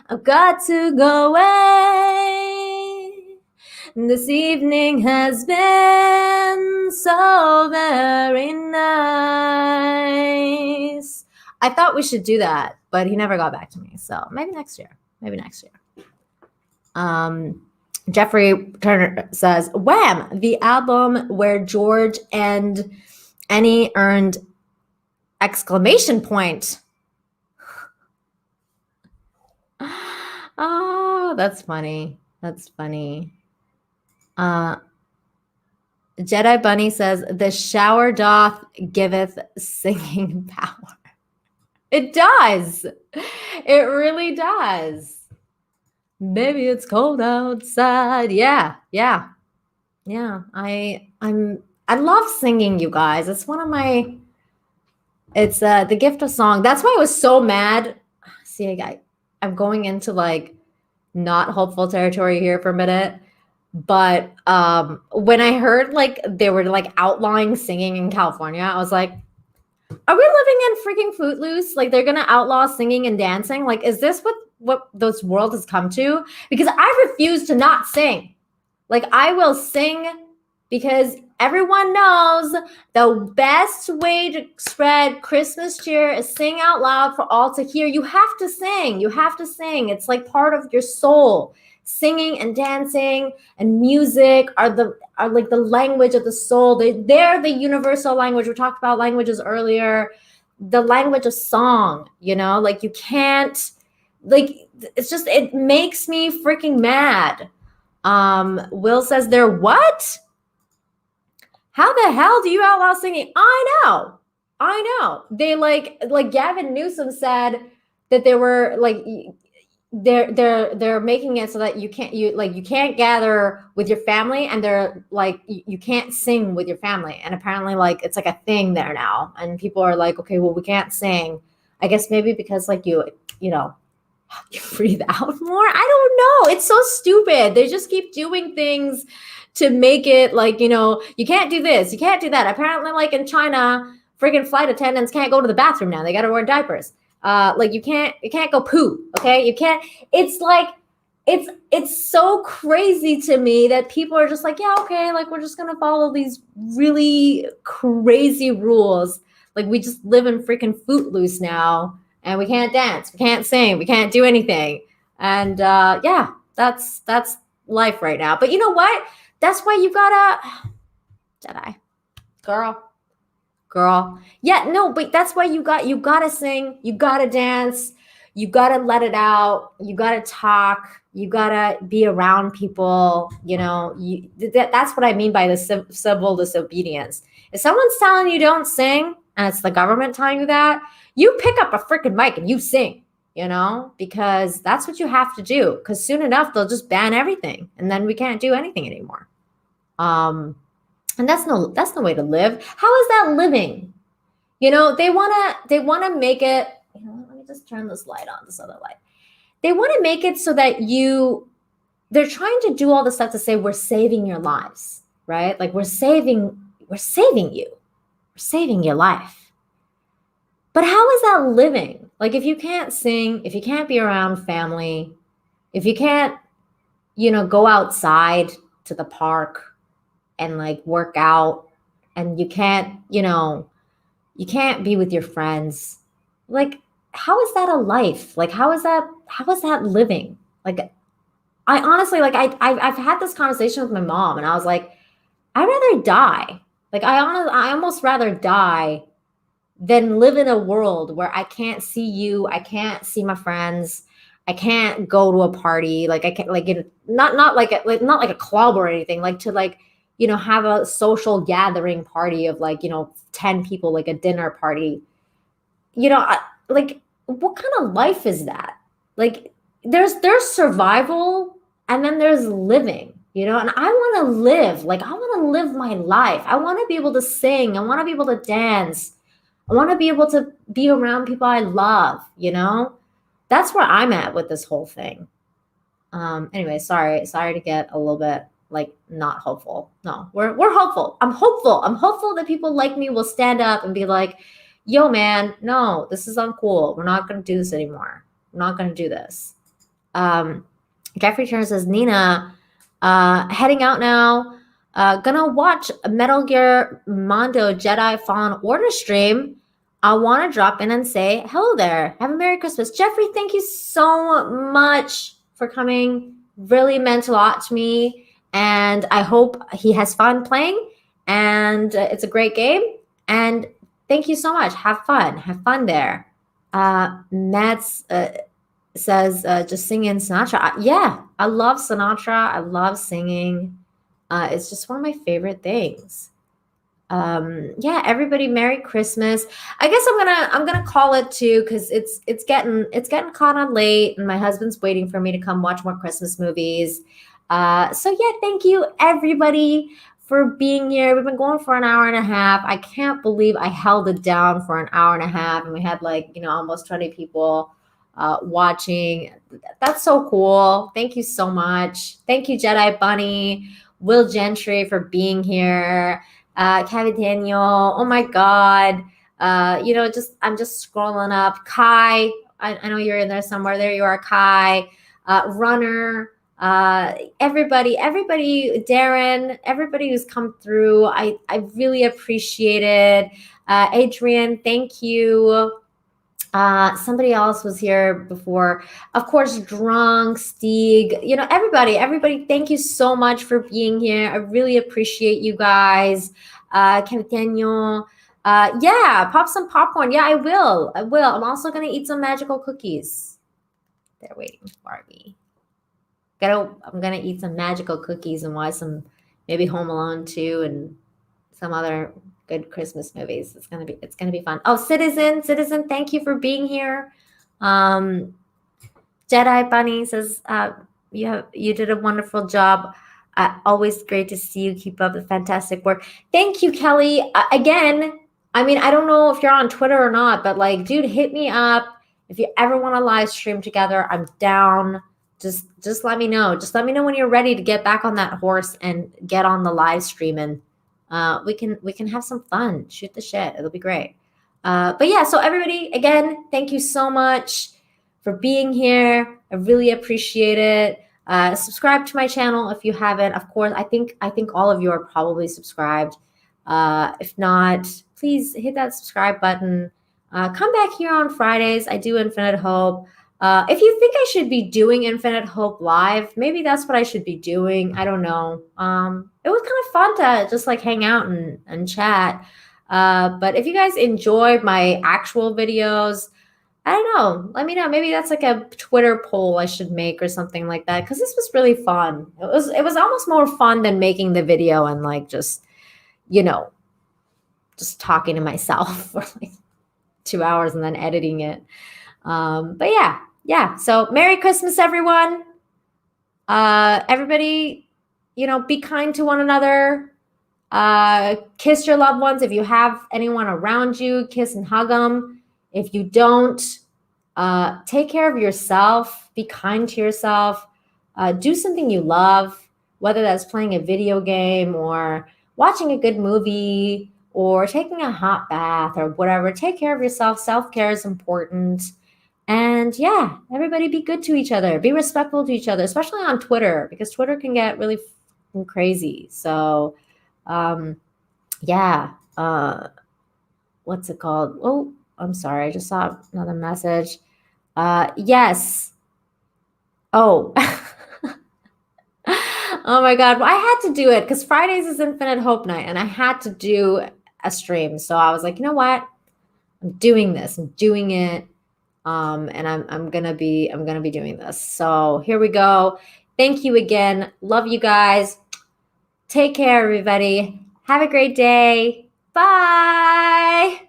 I've got to go away. This evening has been so very nice. I thought we should do that, but he never got back to me. So maybe next year. Jeffrey Turner says, Wham! The album where George and Annie earned exclamation point. Oh, that's funny. Jedi Bunny says, the shower doth giveth singing power. It does. It really does. Maybe it's cold outside. Yeah. I love singing, you guys. It's one of my. It's the gift of song. That's why I was so mad. See, I'm going into like not hopeful territory here for a minute. But when I heard like they were like outlawing singing in California, I was like, are we living in freaking Footloose? Like they're gonna outlaw singing and dancing? Like, is this what this world has come to? Because I refuse to not sing. Like I will sing because everyone knows the best way to spread Christmas cheer is sing out loud for all to hear. You have to sing. It's like part of your soul. Singing and dancing and music are like the language of the soul. They're the universal language. We talked about languages earlier. The language of song, like you can't, like, it's just, it makes me freaking mad. Will says they're what? How the hell do you outlaw singing? I know. They like Gavin Newsom said that they were like, they're making it so that you can't gather with your family, and they're like you can't sing with your family, and apparently like it's like a thing there now, and people are like, okay, well we can't sing, I guess maybe because like you breathe out more. I don't know, it's so stupid. They just keep doing things to make it like, you can't do this, you can't do that. Apparently like in China, freaking flight attendants can't go to the bathroom now, they got to wear diapers. Like you can't go poo. Okay. You can't, it's like, it's so crazy to me that people are just like, yeah, okay. Like we're just going to follow these really crazy rules. Like we just live in freaking Footloose now, and we can't dance. We can't sing. We can't do anything. And, yeah, that's life right now. But you know what? That's why you gotta, Jedi girl, girl. Yeah, no, but that's why you gotta sing, you gotta dance, you gotta let it out, you gotta talk, you gotta be around people. That's what I mean by the civil disobedience. If someone's telling you don't sing, and it's the government telling you that, you pick up a freaking mic and you sing. Because that's what you have to do. Because soon enough they'll just ban everything, and then we can't do anything anymore. And that's no way to live. How is that living? They wanna make it. Let me just turn this light on, this other light. They want to make it so that they're trying to do all the stuff to say we're saving your lives, right? Like we're saving you. We're saving your life. But how is that living? Like if you can't sing, if you can't be around family, if you can't, go outside to the park and like work out, and you can't be with your friends, like how is that a life? Like how is that living? Like I honestly, like I've had this conversation with my mom, and I was like, I'd rather die. Like I almost rather die than live in a world where I can't see you, I can't see my friends, I can't go to a party, like I can't, like not like a club or anything, like to like have a social gathering party of like 10 people, like a dinner party. Like what kind of life is that? Like there's survival, and then there's living. And I want to live. Like I want to live my life. I want to be able to sing. I want to be able to dance. I want to be able to be around people I love. That's where I'm at with this whole thing. Anyway, sorry to get a little bit like not hopeful. No, we're hopeful. I'm hopeful that people like me will stand up and be like, yo man, no, this is uncool. We're not going to do this anymore. We're not going to do this. Jeffrey Turner says, Nina, heading out now. Gonna watch Metal Gear Mondo Jedi Fallen Order stream. I want to drop in and say hello there. Have a Merry Christmas. Jeffrey, thank you so much for coming. Really meant a lot to me. And I hope he has fun playing. And it's a great game. And thank you so much. Have fun. Have fun there. Matt's says, just singing Sinatra. Yeah, I love Sinatra. I love singing. It's just one of my favorite things. Yeah, everybody, Merry Christmas. I guess I'm gonna call it too, because it's getting kind of late, and my husband's waiting for me to come watch more Christmas movies. So yeah, thank you everybody for being here. We've been going for an hour and a half. I can't believe I held it down for an hour and a half, and we had like almost 20 people watching. That's so cool. Thank you so much. Thank you, Jedi Bunny, Will Gentry, for being here. Kevin Daniel, oh my God. I'm just scrolling up. Kai, I know you're in there somewhere. There you are, Kai. Runner, everybody, Darren, everybody who's come through. I really appreciate it. Adrian, thank you. Somebody else was here before. Of course, Drunk, Stieg, everybody, thank you so much for being here. I really appreciate you guys. Kevin Daniel, yeah, pop some popcorn. Yeah, I will. I'm also going to eat some magical cookies. They're waiting for me. I'm going to eat some magical cookies and watch some maybe Home Alone 2 and some other good Christmas movies. It's gonna be fun. Oh, Citizen, thank you for being here. Jedi Bunny says you did a wonderful job. Always great to see you. Keep up the fantastic work. Thank you, Kelly. Again, I mean, I don't know if you're on Twitter or not, but like, dude, hit me up if you ever want to live stream together. I'm down. Just let me know. Just let me know when you're ready to get back on that horse and get on the live streaming. We can have some fun, shoot the shit. It'll be great. But yeah, so everybody, again, thank you so much for being here. I really appreciate it. Subscribe to my channel if you haven't. Of course, I think all of you are probably subscribed. If not, please hit that subscribe button. Come back here on Fridays. I do Infinite Hope. If you think I should be doing Infinite Hope live, maybe that's what I should be doing. I don't know. It was kind of fun to just like hang out and chat. But if you guys enjoyed my actual videos, I don't know. Let me know. Maybe that's like a Twitter poll I should make or something like that. Because this was really fun. It was almost more fun than making the video and like just, you know, just talking to myself for like 2 hours and then editing it. But yeah. So Merry Christmas, everyone. Everybody, be kind to one another. Kiss your loved ones. If you have anyone around you, kiss and hug them. If you don't, take care of yourself. Be kind to yourself. Do something you love, whether that's playing a video game or watching a good movie or taking a hot bath or whatever. Take care of yourself. Self-care is important. And yeah, everybody be good to each other. Be respectful to each other, especially on Twitter, because Twitter can get really crazy. So, yeah. What's it called? Oh, I'm sorry. I just saw another message. Yes. Oh. Oh my God. Well, I had to do it because Fridays is Infinite Hope Night and I had to do a stream. So I was like, you know what? I'm doing this. I'm doing it. And I'm gonna be doing this. So here we go. Thank you again. Love you guys. Take care, everybody. Have a great day. Bye.